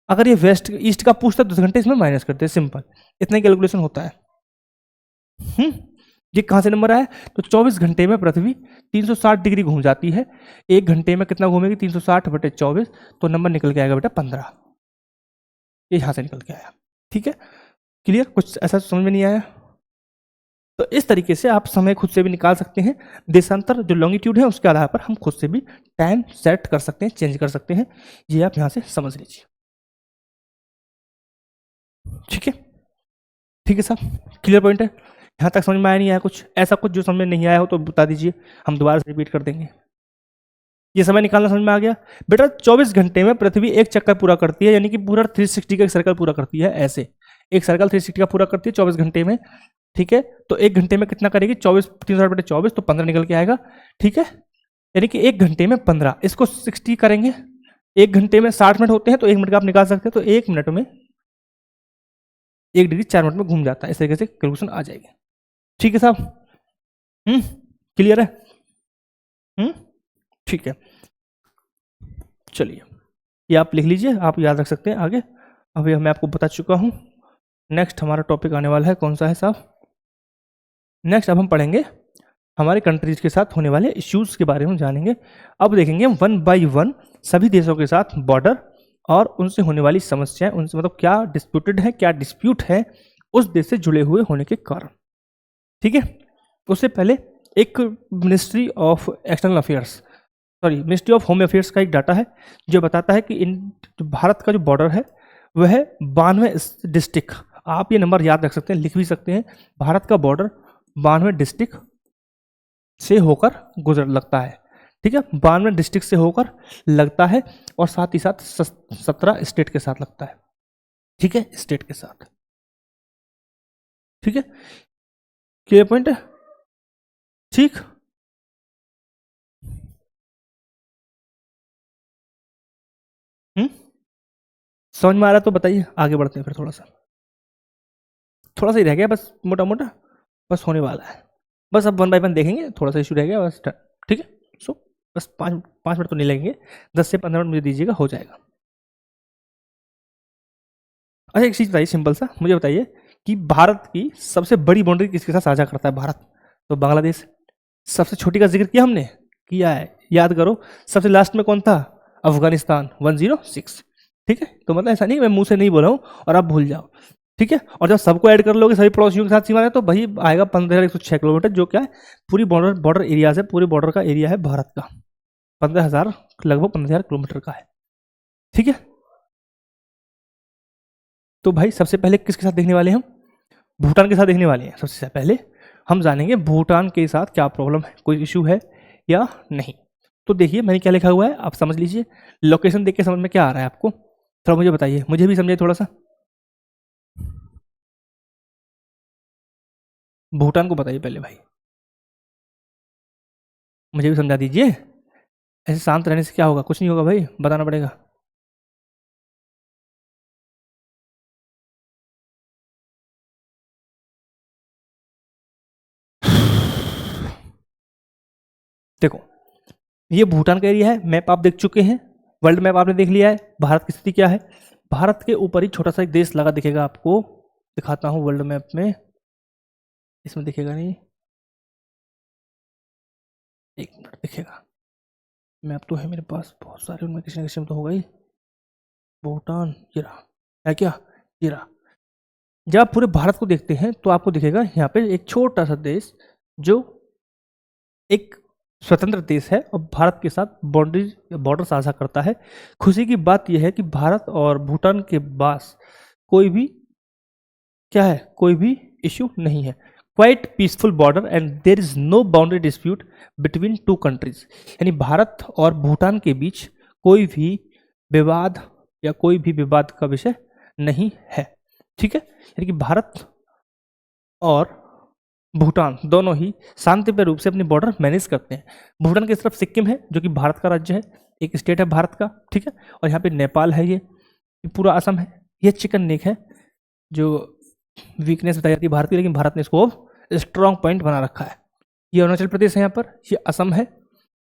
अगर ये वेस्ट ईस्ट का पूछता है 10 घंटे इसमें माइनस करते हैं, सिंपल इतना ही कैलकुलेशन होता है। ये कहाँ से नंबर आया, तो 24 घंटे में पृथ्वी 360 डिग्री घूम जाती है, 1 घंटे में कितना घूमेगी, 360/24, तो नंबर निकल के आएगा बेटा 15। ये यहाँ से निकल के आया। ठीक है, क्लियर, कुछ ऐसा समझ में नहीं आया। तो इस तरीके से आप समय खुद से भी निकाल सकते हैं, देशांतर जो लॉन्गिट्यूड है उसके आधार पर हम खुद से भी टाइम सेट कर सकते हैं, चेंज कर सकते हैं। ये आप यहाँ से समझ लीजिए। ठीक है, ठीक है साहब, क्लियर पॉइंट है। यहाँ तक समझ में आया नहीं आया, कुछ ऐसा कुछ जो समझ में नहीं आया हो तो बता दीजिए, हम दोबारा से रिपीट कर देंगे। ये समय निकालना समझ में आ गया बेटा। 24 घंटे में पृथ्वी एक चक्कर पूरा करती है, यानी कि पूरा 360 का एक सर्कल पूरा करती है। ऐसे एक सर्कल 360 का पूरा करती है 24 घंटे में। ठीक है, तो 1 घंटे में कितना करेगी, 360/24, तो 15 निकल के आएगा। ठीक है, यानी कि 1 घंटे में 15, इसको 60 करेंगे, 1 घंटे में 60 मिनट होते हैं, तो 1 मिनट का आप निकाल सकते हैं, तो 1 मिनट में 1 डिग्री 4 मिनट में घूम जाता है। इस तरीके से कैलकुलेशन आ जाएगी। ठीक है साहब, क्लियर है। ठीक है, चलिए ये आप लिख लीजिए, आप याद रख सकते हैं आगे। अभी मैं आपको बता चुका हूं। नेक्स्ट हमारा टॉपिक आने वाला है, कौन सा है साहब, नेक्स्ट अब हम पढ़ेंगे हमारे कंट्रीज के साथ होने वाले इश्यूज के बारे में जानेंगे। अब देखेंगे 1 बाय 1 सभी देशों के साथ बॉर्डर और उनसे होने वाली समस्याएं, उनसे मतलब क्या डिस्प्यूटेड है, क्या डिस्प्यूट है उस देश से जुड़े हुए होने के कारण। ठीक है, उससे पहले एक ministry of external affairs ministry of home affairs का एक डाटा है जो बताता है कि भारत का जो बॉर्डर है वह है 92 डिस्ट्रिक्ट। आप ये नंबर याद रख सकते हैं, लिख भी सकते हैं। भारत का बॉर्डर 92 डिस्ट्रिक्ट से होकर गुजर लगता है। ठीक है, 92 डिस्ट्रिक्ट से होकर लगता है और साथ ही साथ 17 स्टेट के साथ लगता है। ठीक है, स्टेट के साथ। ठीक है, क्लियर पॉइंट है। ठीक, समझ में आ रहा है तो बताइए, आगे बढ़ते हैं फिर। थोड़ा सा ही रह गया बस, मोटा मोटा बस होने वाला है। बस अब 1 बाय 1 देखेंगे, थोड़ा सा इशू रह गया बस। ठीक है, सो बस 5 मिनट तो नहीं लगेंगे, 10 से 15 मिनट मुझे दीजिएगा, हो जाएगा। अच्छा, एक चीज़ बताइए सिंपल सा, मुझे बताइए कि भारत की सबसे बड़ी बाउंड्री किसके साथ साझा करता है भारत, तो बांग्लादेश। सबसे छोटी का जिक्र किया हमने, किया है, याद करो। सबसे लास्ट में कौन था, अफगानिस्तान 106। ठीक है, तो मतलब ऐसा नहीं मैं मुंह से नहीं बोल रहा हूँ और आप भूल जाओ। ठीक है, और जब सबको ऐड कर लोगे सभी पड़ोसियों के साथ सीमा है तो वही आएगा 15,106 किलोमीटर, जो क्या है पूरी बॉर्डर एरिया से, पूरे बॉर्डर का एरिया है भारत का, 15,000 लगभग 15,000 किलोमीटर का है। ठीक है, तो भाई सबसे पहले किसके साथ देखने वाले हैं हम, भूटान के साथ देखने वाले हैं। सबसे पहले हम जानेंगे भूटान के साथ क्या प्रॉब्लम है, कोई इशू है या नहीं। तो देखिए मैंने क्या लिखा हुआ है, आप समझ लीजिए। लोकेशन देख के समझ में क्या आ रहा है आपको, थोड़ा मुझे बताइए, मुझे भी समझाइए थोड़ा सा। भूटान को बताइए पहले भाई, मुझे भी समझा दीजिए। ऐसे शांत रहने से क्या होगा, कुछ नहीं होगा भाई, बताना पड़ेगा। देखो, ये भूटान का एरिया है, मैप आप देख चुके हैं, वर्ल्ड मैप आपने देख लिया है, भारत की स्थिति क्या है। भारत के ऊपर ही छोटा सा एक देश लगा दिखेगा आपको, दिखाता हूँ वर्ल्ड मैप में, इसमें दिखेगा नहीं, एक मिनट दिखेगा। मैप तो है मेरे पास बहुत सारे, उनमें किसी न किसी में तो होगा ही। भूटान ये रहा, है क्या, ये रहा। जब आप पूरे भारत को देखते हैं तो आपको दिखेगा यहाँ पे एक छोटा सा देश जो एक स्वतंत्र देश है और भारत के साथ बॉर्डर साझा करता है। खुशी की बात यह है कि भारत और भूटान के पास कोई भी क्या है, कोई भी इश्यू नहीं है। Quite peaceful border and there is no boundary dispute between two countries. यानी भारत और भूटान के बीच कोई भी विवाद या कोई भी विवाद का विषय नहीं है। ठीक है, यानी कि भारत और भूटान दोनों ही शांतिपूर्ण रूप से अपनी बॉर्डर मैनेज करते हैं। भूटान की तरफ सिक्किम है जो कि भारत का राज्य है, एक स्टेट है भारत का, ठीक है। और यहाँ पे नेपाल है, ये पूरा असम है। ये चिकन नेक है जो वीकनेस बताई जाती है भारत की, लेकिन भारत ने इसको अब स्ट्रॉन्ग पॉइंट बना रखा है। ये अरुणाचल प्रदेश है, यहाँ पर ये असम है,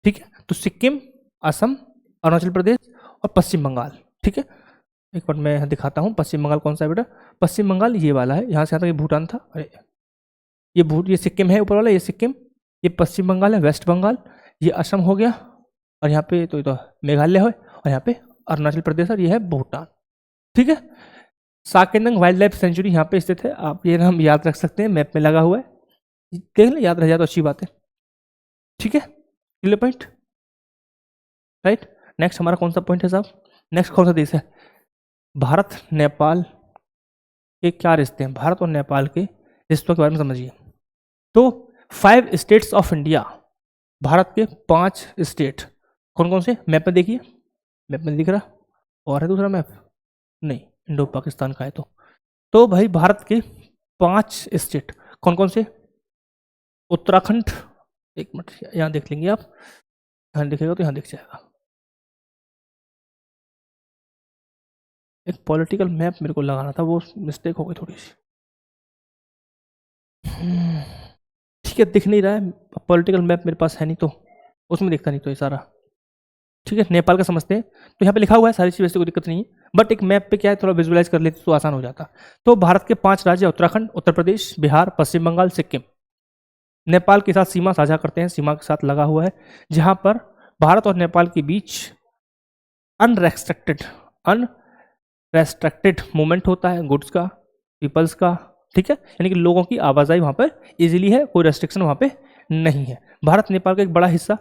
ठीक है। तो सिक्किम, असम, अरुणाचल प्रदेश और पश्चिम बंगाल, ठीक है। एक बार मैं दिखाता हूँ पश्चिम बंगाल कौन सा है बेटा। पश्चिम बंगाल ये वाला है, यहाँ से यहाँ तक ये भूटान था, अरे ये सिक्किम है ऊपर वाला, ये सिक्किम, ये पश्चिम बंगाल है, वेस्ट बंगाल, ये असम हो गया, और यहाँ पे तो मेघालय है, और यहाँ पे अरुणाचल प्रदेश, और ये है भूटान, ठीक है। साकेनंग वाइल्ड लाइफ सेंचुरी यहाँ पे स्थित है, आप ये नाम याद रख सकते हैं, मैप में लगा हुआ है, देख लें, याद रह जाए तो अच्छी बात है, ठीक है। Clear point, right. नेक्स्ट हमारा कौन सा पॉइंट है साहब, नेक्स्ट कौन सा देश है, भारत नेपाल के क्या रिश्ते हैं, भारत और नेपाल के रिश्तों के बारे में समझिए। तो 5 स्टेट्स ऑफ इंडिया, भारत के 5 स्टेट कौन कौन से, मैप में देखिए, मैप में दिख रहा, और है दूसरा मैप, नहीं इंडो पाकिस्तान का है। तो भाई भारत के 5 स्टेट कौन कौन से, उत्तराखंड, एक मिनट यहाँ देख लेंगे आप, यहाँ दिखेगा तो यहाँ दिख जाएगा, एक पॉलिटिकल मैप मेरे को लगाना था, वो मिस्टेक हो गई थोड़ी सी, ठीक है। दिख नहीं रहा है, पॉलिटिकल मैप मेरे पास है नहीं, तो उसमें दिखता नहीं, तो ये सारा, ठीक है। नेपाल का समझते हैं, तो यहाँ पे लिखा हुआ है सारी चीज़, कोई दिक्कत नहीं है, बट एक मैप पे क्या है, थोड़ा विजुअलाइज कर लेते तो आसान हो जाता। तो भारत के 5 राज्य, उत्तराखंड, उत्तर प्रदेश, बिहार, पश्चिम बंगाल, सिक्किम, नेपाल के साथ सीमा साझा करते हैं, सीमा के साथ लगा हुआ है, जहां पर भारत और नेपाल के बीच अनरेस्ट्रिक्टेड मूवमेंट होता है, गुड्स का, पीपल्स का, ठीक है। यानी कि लोगों की आवाजाही वहां पर इजीली है, कोई रेस्ट्रिक्शन वहां पे नहीं है। भारत नेपाल का एक बड़ा हिस्सा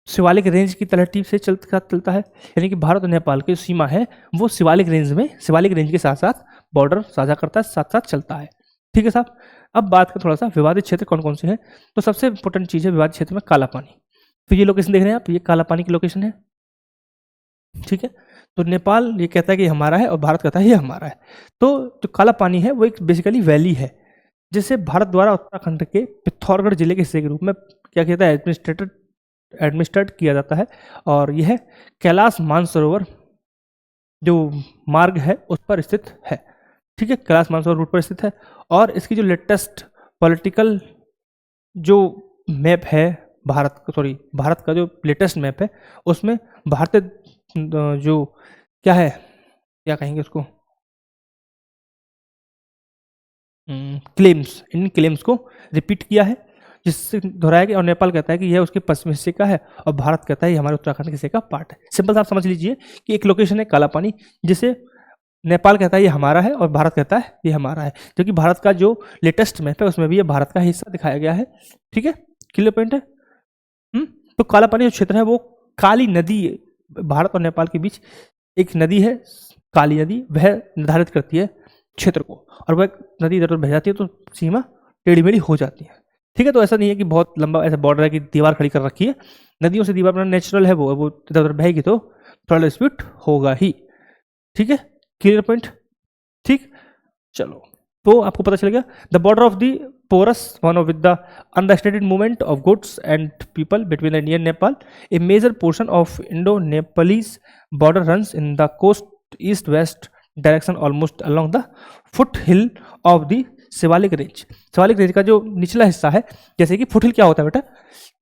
शिवालिक रेंज की तलहटी से चलता है, यानी कि भारत और नेपाल की सीमा है वो शिवालिक रेंज के साथ साथ बॉर्डर साझा करता है, साथ साथ चलता है, ठीक है साहब। अब बात करें थोड़ा सा विवादित क्षेत्र कौन कौन से हैं, तो सबसे इंपॉर्टेंट चीज़ है विवादित क्षेत्र में काला पानी। तो ये लोकेशन देख रहे हैं आप, ये काला पानी की लोकेशन है, ठीक है। तो नेपाल ये कहता है कि हमारा है और भारत कहता है ये हमारा है। तो जो काला पानी है वो एक बेसिकली वैली है, जिसे भारत द्वारा उत्तराखंड के पिथौरागढ़ जिले के हिस्से के रूप में क्या कहता है एडमिनिस्ट्रेट किया जाता है, और यह कैलाश मानसरोवर जो मार्ग है उस पर स्थित है, ठीक है। कैलाश मानसरोवर रूट पर स्थित है, और इसकी जो लेटेस्ट पॉलिटिकल जो मैप है भारत का जो लेटेस्ट मैप है, उसमें भारतीय जो क्या है, क्या कहेंगे उसको, इन क्लेम्स को रिपीट किया है, जिससे दोहराया गया, और नेपाल कहता है कि यह उसके पश्चिमी हिस्से का है, और भारत कहता है ये हमारे उत्तराखंड के हिस्से का पार्ट है। सिंपल आप समझ लीजिए कि एक लोकेशन है काला पानी, जिसे नेपाल कहता है ये हमारा है और भारत कहता है ये हमारा है, जो कि भारत का जो लेटेस्ट मैप है उसमें भी ये भारत का हिस्सा दिखाया गया है, ठीक है। क्लियर पॉइंट है। तो काला पानी जो क्षेत्र है वो काली नदी, भारत और नेपाल के बीच एक नदी है काली नदी, वह निर्धारित करती है क्षेत्र को, और वह नदी इधर बह जाती है तो सीमा टेढ़ी मेढ़ी हो जाती है, ठीक है। तो ऐसा नहीं है कि बहुत लंबा ऐसा बॉर्डर है कि दीवार खड़ी कर रखी है, नदियों से दीवार बनाना नेचुरल है, वो इधर उधर बहेगी तो थोड़ा डिस्प्यूट होगा ही, ठीक है। क्लियर पॉइंट, ठीक। चलो, तो आपको पता चल गया the border of the porous one with the unrestricted movement of goods and people between the Indian Nepal, a major portion of Indo Nepalese border runs in the coast east west direction almost along the foot hill of the Shivalik range का जो निचला हिस्सा है, जैसे कि फुट हिल क्या होता है बेटा,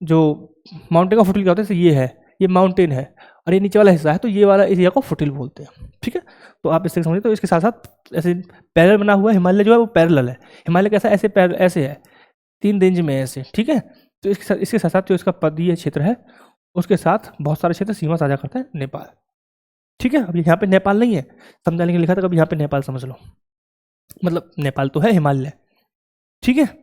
जो माउंटेन का फुट हिल क्या होता है, ये है, ये माउंटेन है, और ये नीचे वाला हिस्सा है, तो ये वाला एरिया को फुट हिल बोलते हैं, ठीक है। तो आप इससे समझिए, तो इसके साथ साथ ऐसे पैरेलल बना हुआ है, हिमालय जो है वो पैरेलल है, हिमालय कैसा ऐसे है 3 रेंज में ऐसे, ठीक है। तो इसके साथ साथ जो इसका पदीय क्षेत्र है उसके साथ बहुत सारे क्षेत्र सीमा साझा करता है नेपाल, ठीक है। अब यहाँ पे नेपाल नहीं है, समझाने के लिए लिखा था, कभी यहाँ पे नेपाल समझ लो, मतलब नेपाल तो है हिमालय, ठीक है।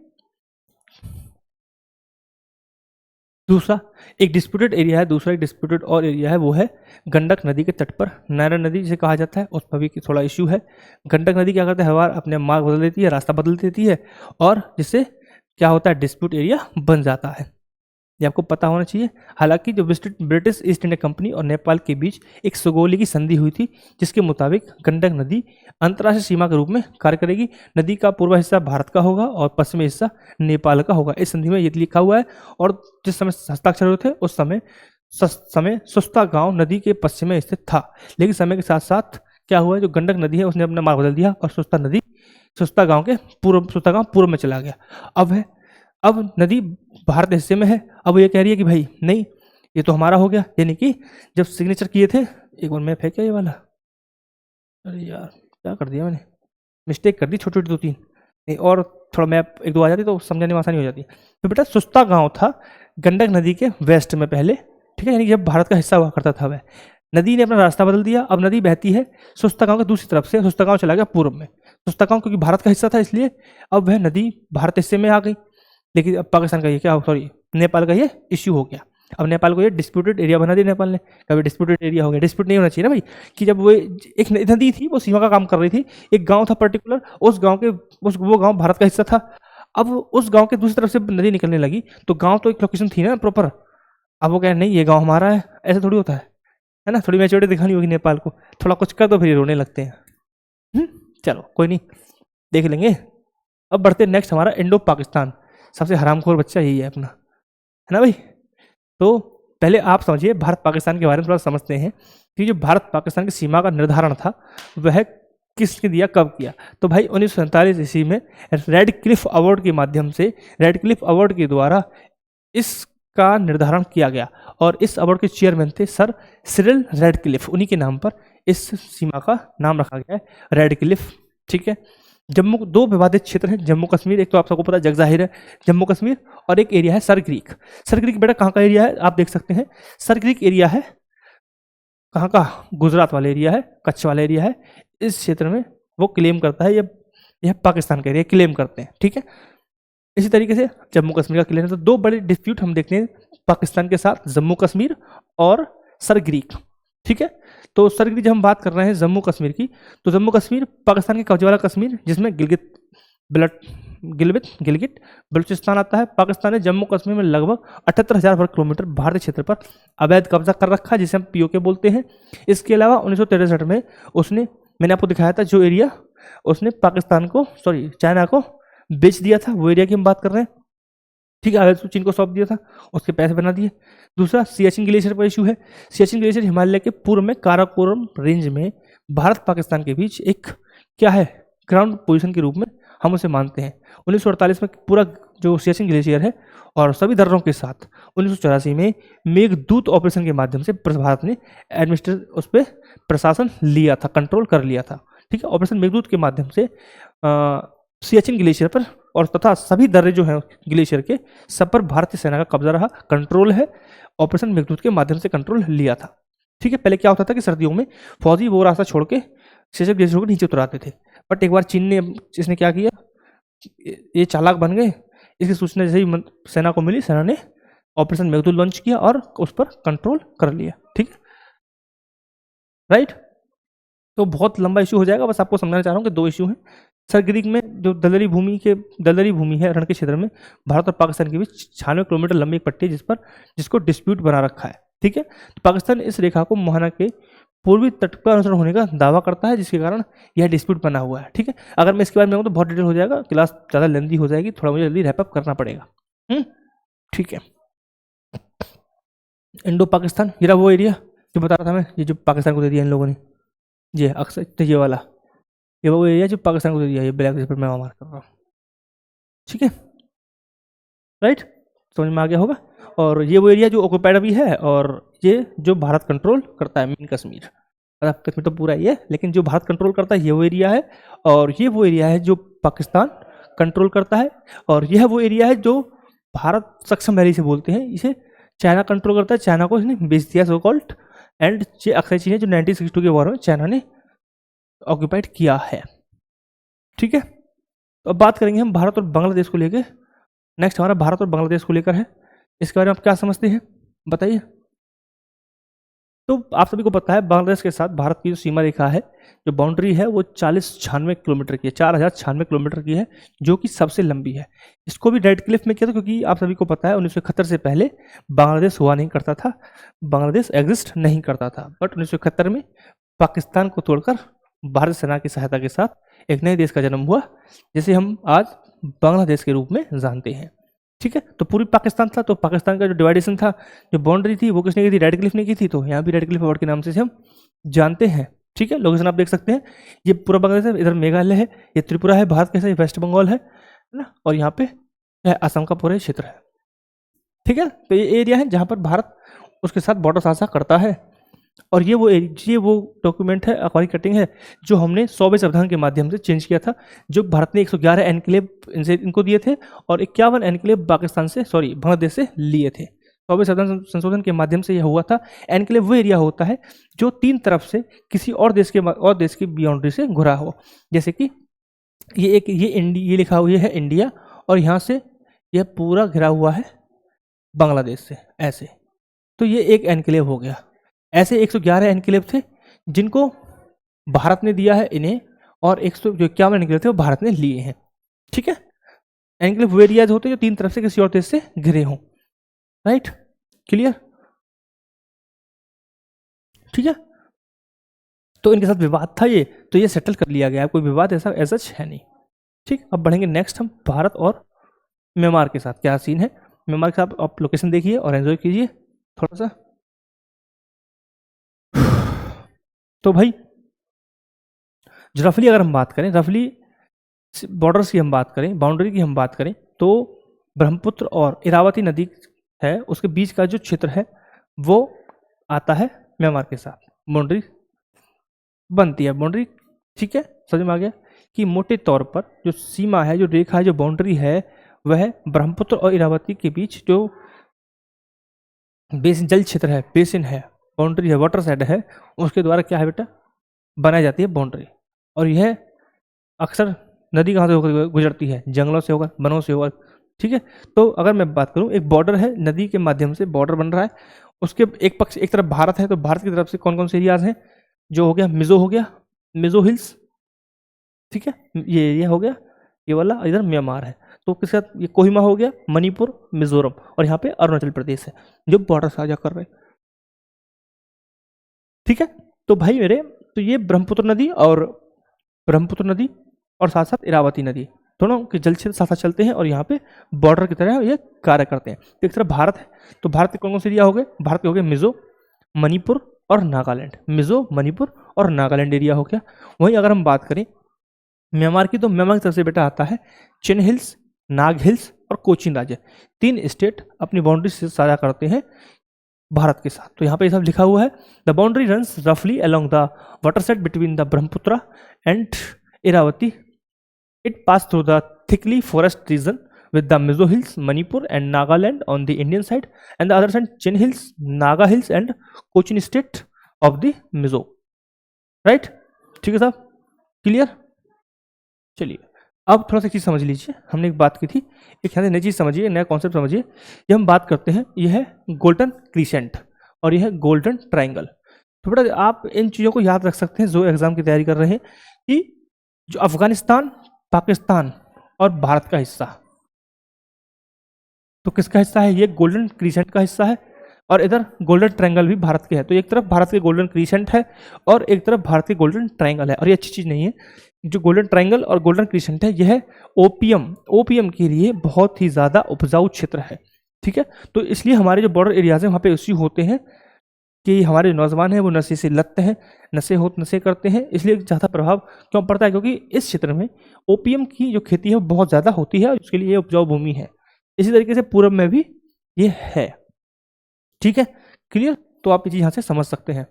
दूसरा एक डिस्प्यूटेड एरिया है, दूसरा एक डिस्प्यूटेड और एरिया है, वो है गंडक नदी के तट पर नारायण नदी जिसे कहा जाता है, उस पर भी थोड़ा इश्यू है। गंडक नदी क्या करता है, हर बार अपने मार्ग बदल देती है, रास्ता बदल देती है, और जिससे क्या होता है डिस्प्यूट एरिया बन जाता है, ये आपको पता होना चाहिए। हालांकि जो ब्रिटिश ईस्ट इंडिया कंपनी और नेपाल के बीच एक सुगौली की संधि हुई थी, जिसके मुताबिक गंडक नदी अंतर्राष्ट्रीय सीमा के रूप में कार्य करेगी। नदी का पूर्व हिस्सा भारत का होगा और पश्चिमी हिस्सा नेपाल का होगा। इस संधि में ये लिखा हुआ है। और जिस समय हस्ताक्षर हुए थे उस समय सुस्ता गांव नदी के पश्चिम में स्थित था, लेकिन समय के साथ साथ क्या हुआ, जो गंडक नदी है उसने अपना मार्ग बदल दिया और सुस्ता गांव पूर्व में चला गया। अब नदी भारत हिस्से में है। अब ये कह रही है कि भाई नहीं, ये तो हमारा हो गया। यानी कि जब सिग्नेचर किए थे, एक बार मैप है क्या ये वाला, अरे यार क्या कर दिया मैंने, मिस्टेक कर दी छोटी छोटी 2-3, नहीं और थोड़ा मैप 1-2 आ जाती तो समझाने में आसानी हो जाती। तो बेटा सुस्ता गांव था गंडक नदी के वेस्ट में पहले, ठीक है, यानी कि जब भारत का हिस्सा हुआ करता था वह। नदी ने अपना रास्ता बदल दिया, अब नदी बहती है सुस्ता गांव के दूसरी तरफ से। सुस्ता गांव चला गया पूर्व में। सुस्ता गांव क्योंकि भारत का हिस्सा था इसलिए अब वह नदी भारत हिस्से में आ गई। लेकिन अब पाकिस्तान का ये क्या, सॉरी नेपाल का ये इश्यू हो गया। अब नेपाल को ये डिस्प्यूटेड एरिया बना दिया नेपाल ने। कभी डिस्प्यूटेड एरिया हो गया, डिस्प्यूट नहीं होना चाहिए ना भाई, कि जब वो एक नदी थी वो सीमा का काम कर रही थी, एक गांव था पर्टिकुलर, उस गांव के वो गांव भारत का हिस्सा था। अब उस गांव के दूसरी तरफ से नदी निकलने लगी तो गांव तो एक लोकेशन थी ना प्रॉपर। अब वो कह नहीं ये गांव हमारा है, ऐसा थोड़ी होता है ना। थोड़ी मैच्योरिटी दिखानी होगी नेपाल को, थोड़ा कुछ कर दो फिर रोने लगते हैं। चलो कोई नहीं, देख लेंगे। अब बढ़ते नेक्स्ट, हमारा इंडो पाकिस्तान। सबसे हरामखोर बच्चा यही है अपना, है ना भाई। तो पहले आप समझिए भारत पाकिस्तान के बारे में थोड़ा समझते हैं कि जो भारत पाकिस्तान की सीमा का निर्धारण था वह किसने दिया, कब किया। तो भाई 1947 ईस्वी में रेड क्लिफ अवार्ड के माध्यम से, रेड क्लिफ अवार्ड के द्वारा इसका निर्धारण किया गया। और इस अवार्ड के चेयरमैन थे सर सिरिल रेडक्लिफ। उन्हीं के नाम पर इस सीमा का नाम रखा गया है रेडक्लिफ, ठीक है। जम्मू, 2 विवादित क्षेत्र हैं जम्मू कश्मीर, एक तो आप सबको पता जग जाहिर है जम्मू कश्मीर, और एक एरिया है सर क्रीक। सर क्रीक बेटा कहाँ का एरिया है आप देख सकते हैं। सर क्रीक एरिया है कहाँ का, गुजरात वाला एरिया है, कच्छ वाला एरिया है। इस क्षेत्र में वो क्लेम करता है, यह पाकिस्तान का एरिया क्लेम करते हैं, ठीक है। इसी तरीके से जम्मू कश्मीर का क्लेम है। तो 2 बड़े डिस्प्यूट हम देखते हैं पाकिस्तान के साथ, जम्मू कश्मीर और सर क्रीक, ठीक है। तो सर क्रीक जब हम बात कर रहे हैं जम्मू कश्मीर की, तो जम्मू कश्मीर पाकिस्तान के कब्जे वाला कश्मीर, जिसमें गिलगिट बलूचिस्तान आता है। पाकिस्तान ने जम्मू कश्मीर में लगभग 78,000 वर्ग किलोमीटर भारतीय क्षेत्र पर अवैध कब्जा कर रखा है, जिसे हम पीओके बोलते हैं। इसके अलावा 1963 में उसने, मैंने आपको दिखाया था जो एरिया उसने चाइना को बेच दिया था, वो एरिया की हम बात कर रहे हैं, ठीक है। अगर चीन को सौंप दिया था, उसके पैसे बना दिए। दूसरा सियाचिन ग्लेशियर पर इशू है। सियाचिन ग्लेशियर हिमालय के पूर्व में काराकोरम रेंज में भारत पाकिस्तान के बीच एक क्या है, ग्राउंड पोजीशन के रूप में हम उसे मानते हैं। 1948 में पूरा जो सियाचिन ग्लेशियर है और सभी दर्रों के साथ 1984 में मेघदूत ऑपरेशन के माध्यम से भारत ने उस पर प्रशासन लिया था, कंट्रोल कर लिया था, ठीक है। ऑपरेशन मेघदूत के माध्यम से सियाचिन ग्लेशियर पर और तथा सभी दर्रे जो हैं ग्लेशियर के, सब पर भारतीय सेना का कब्जा रहा, कंट्रोल है। ऑपरेशन मेघदूत के माध्यम से कंट्रोल लिया था, ठीक है। पहले क्या होता था कि सर्दियों में फौजी वो रास्ता छोड़ के सियाचिन ग्लेशियर को नीचे उतराते थे, बट एक बार चीन ने इसने क्या किया, ये चालाक बन गए। इसकी सूचना जैसे ही सेना को मिली, सेना ने ऑपरेशन मेघदूत लॉन्च किया और उस पर कंट्रोल कर लिया, ठीक है, राइट। तो बहुत लंबा इशू हो जाएगा, बस आपको समझाना चाह रहा हूँ कि 2 इशू हैं। सर क्रीक में जो दलदली भूमि है रण के क्षेत्र में भारत और पाकिस्तान के बीच 96 किलोमीटर लंबी एक पट्टी है जिसको डिस्प्यूट बना रखा है, ठीक है। तो पाकिस्तान इस रेखा को मोहना के पूर्वी तट का अनुसरण होने का दावा करता है, जिसके कारण यह डिस्प्यूट बना हुआ है, ठीक है। अगर मैं इसके बारे में कहूँ तो बहुत डिटेल हो जाएगा, क्लास ज़्यादा लेंदी हो जाएगी, थोड़ा मुझे जल्दी रैप अप करना पड़ेगा, ठीक है। इंडो पाकिस्तान, ये वो एरिया जो बता रहा था मैं, ये जो पाकिस्तान को दे दिया इन लोगों ने, ये अक्सर तो ये वाला, ये वो एरिया जो पाकिस्तान को दे दिया, ये ब्लैक जिस पर मैं मार्क कर रहा हूँ, ठीक है, राइट, समझ में आ गया होगा। और ये वो एरिया जो ऑक्यूपाइड अभी है, और ये जो भारत कंट्रोल करता है, मेन कश्मीर। कश्मीर तो पूरा ही है, लेकिन जो भारत कंट्रोल करता है ये वो एरिया है, और ये वो एरिया है जो पाकिस्तान कंट्रोल करता है, और यह वो एरिया है जो भारत सक्षम वैली से बोलते हैं, इसे चाइना कंट्रोल करता है। चाइना को इसने बेच दिया सो कॉल्ड, एंड ये अक्सर चीज़ें जो 1962 के वॉर में चाइना ने ऑक्यूपाइड किया है, ठीक है। तो अब बात करेंगे हम भारत और बांग्लादेश को लेकर। नेक्स्ट हमारा भारत और बांग्लादेश को लेकर है, इसके बारे में आप क्या समझते हैं बताइए। तो आप सभी को पता है बांग्लादेश के साथ भारत की जो सीमा रेखा है, जो बाउंड्री है, वो 4096 किलोमीटर की है, 4096 किलोमीटर की है, जो कि सबसे लंबी है। इसको भी रेड क्लिफ में किया था क्योंकि आप सभी को पता है 1971 से पहले बांग्लादेश हुआ नहीं करता था, बांग्लादेश एग्जिस्ट नहीं करता था। बट 1971 में पाकिस्तान को तोड़कर भारत सेना की सहायता के साथ एक नए देश का जन्म हुआ, जिसे हम आज बांग्लादेश के रूप में जानते हैं। ठीक है, तो पूरी पाकिस्तान था, तो पाकिस्तान का जो डिवाइडेशन था, जो बाउंड्री थी, वो किसने की थी? रेड क्लिफ ने की थी। तो यहाँ भी रेड क्लिफ अवार्ड के नाम से हम जानते हैं। ठीक है, लोकेशन आप देख सकते हैं, ये पूरा बांग्लादेश है, इधर मेघालय है, ये त्रिपुरा है, भारत कैसे वेस्ट बंगाल है ना, और यहाँ पे असम का पूरा क्षेत्र है। ठीक है, तो ये एरिया है जहाँ पर भारत उसके साथ बॉर्डर साझा करता है। और ये वो डॉक्यूमेंट है, अखबारी कटिंग है, जो हमने 100वें संविधान के माध्यम से चेंज किया था, जो भारत ने 111 एनक्लेव इनको दिए थे और 51 एनक्लेव बांग्लादेश से लिए थे। 100वें संविधान संशोधन के माध्यम से यह हुआ था। एनक्लेव वो एरिया होता है जो 3 तरफ से किसी और देश की बाउंड्री से घुरा हो। जैसे कि ये लिखा हुआ है इंडिया, और यहाँ से यह पूरा घिरा हुआ है बांग्लादेश से ऐसे, तो ये एक एनक्लेव हो गया। ऐसे 111 एनक्लेव थे जिनको भारत ने दिया है इन्हें, और 151 एनक्लेव थे वो भारत ने लिए हैं। ठीक है, एनक्लेव वो एरियाज होते हैं जो 3 तरफ से किसी और देश से घिरे हों। Right, clear? ठीक है, तो इनके साथ विवाद था ये, तो ये सेटल कर लिया गया, कोई विवाद ऐसा है नहीं। ठीक, अब बढ़ेंगे नेक्स्ट हम भारत और म्यांमार के साथ क्या सीन है। म्यांमार के साथ आप लोकेशन देखिए और एंजॉय कीजिए थोड़ा सा। तो भाई रफली अगर हम बात करें, रफली बॉर्डर्स की हम बात करें, बाउंड्री की हम बात करें, तो ब्रह्मपुत्र और इरावती नदी है, उसके बीच का जो क्षेत्र है वो आता है म्यांमार के साथ, बाउंड्री बनती है बाउंड्री। ठीक है, समझ में आ गया कि मोटे तौर पर जो सीमा है, जो रेखा है, जो बाउंड्री है, वह ब्रह्मपुत्र और इरावती के बीच जो बेसिन जल क्षेत्र है, बेसिन है, बाउंड्री है, वाटर साइड है, उसके द्वारा क्या है बेटा, बनाई जाती है बाउंड्री। और यह अक्सर नदी कहाँ से होकर गुजरती है? जंगलों से होकर, वनों से होकर। ठीक है, तो अगर मैं बात करूँ, एक बॉर्डर है, नदी के माध्यम से बॉर्डर बन रहा है, उसके एक तरफ भारत है, तो भारत की तरफ से कौन कौन से एरियाज हैं? जो हो गया मिजो, हो गया मिजो हिल्स, ठीक है, ये एरिया हो गया, ये वाला इधर म्यांमार है। तो किसके साथ? ये कोहिमा हो गया, मणिपुर, मिजोरम, और यहाँ पे अरुणाचल प्रदेश है जो बॉर्डर साझा कर रहे हैं। ठीक है, तो भाई मेरे, तो ये ब्रह्मपुत्र नदी और साथ साथ इरावती नदी दोनों के जल क्षेत्र साथ साथ चलते हैं और यहाँ पे बॉर्डर की तरह ये कार्य करते हैं। तो एक तरफ भारत है, तो भारत के कौन कौन से एरिया हो गए? भारत के हो गए मिजो, मणिपुर और नागालैंड। मिजो, मणिपुर और नागालैंड एरिया हो गया। वहीं अगर हम बात करें म्यांमार की, तो म्यांमार की तरफ से बेटा आता है चिन हिल्स, नाग हिल्स और कोचिन राज्य। 3 स्टेट अपनी बाउंड्री से साझा करते हैं भारत के साथ। तो यहाँ पे ये सब लिखा हुआ है, द बाउंड्री रन्स रफली along the water side between the Brahmaputra and Irrawaddy. It pass through the thickly forest region with the Mizo Hills, Manipur and Nagaland on the Indian side, and the other side Chin Hills, Naga Hills and Cochin State of the Mizo. Right? ठीक है साहब, क्लियर? चलिए अब थोड़ा सा चीज़ समझ लीजिए, हमने एक बात की थी, एक यहाँ से नई चीज़ समझिए, नया कॉन्सेप्ट समझिए। जब हम बात करते हैं, यह है गोल्डन क्रीसेंट और यह है गोल्डन ट्राइंगल। तो बेटा आप इन चीज़ों को याद रख सकते हैं जो एग्जाम की तैयारी कर रहे हैं, कि जो अफगानिस्तान, पाकिस्तान और भारत का हिस्सा, तो किसका हिस्सा है? ये गोल्डन क्रीसेंट का हिस्सा है, और इधर गोल्डन ट्रायंगल भी भारत के है। तो एक तरफ भारत के गोल्डन क्रीसेंट है और एक तरफ भारत के गोल्डन ट्रायंगल है। और ये अच्छी चीज़ नहीं है, जो गोल्डन ट्रायंगल और गोल्डन क्रीसेंट है, यह ओपीएम के लिए बहुत ही ज़्यादा उपजाऊ क्षेत्र है। ठीक है, तो इसलिए हमारे जो बॉर्डर एरियाज हैं वहाँ पे इश्यू होते हैं कि हमारे नौजवान हैं वो नशे से लत हैं, नशे करते हैं, इसलिए ज़्यादा प्रभाव क्यों पड़ता है? क्योंकि इस क्षेत्र में ओपीएम की जो खेती है वो बहुत ज़्यादा होती है और उसके लिए उपजाऊ भूमि है। इसी तरीके से पूरब में भी ये है। ठीक है, क्लियर? तो आप ये चीज़ यहाँ से समझ सकते हैं।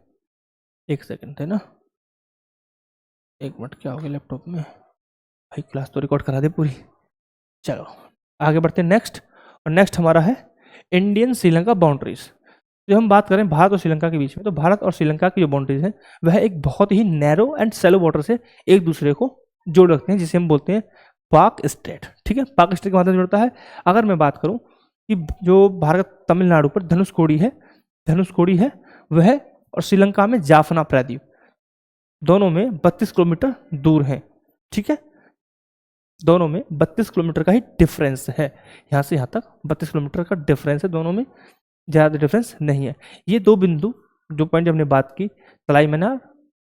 एक सेकंड है ना, एक मिनट, क्या हो गया लैपटॉप में भाई? क्लास तो रिकॉर्ड करा दे पूरी। चलो आगे बढ़ते हैं नेक्स्ट, और नेक्स्ट हमारा है इंडियन श्रीलंका बाउंड्रीज। जब हम बात करें भारत और श्रीलंका के बीच में, तो भारत और श्रीलंका की जो बाउंड्रीज है वह एक बहुत ही नैरो एंड सेलो वाटर से एक दूसरे को जोड़ रखते हैं, जिसे हम बोलते हैं पाक स्टेट। ठीक है, पाक स्टेट के माध्यम से जुड़ता है। अगर मैं बात करूं कि जो भारत तमिलनाडु पर धनुषकोडी है, वह और श्रीलंका में जाफना प्रायद्वीप, दोनों में 32 किलोमीटर दूर है। ठीक है, दोनों में 32 किलोमीटर का ही डिफरेंस है, यहाँ से यहाँ तक 32 किलोमीटर का डिफरेंस है, दोनों में ज़्यादा डिफरेंस नहीं है। ये दो बिंदु जो पॉइंट हमने बात की, तलाई मनार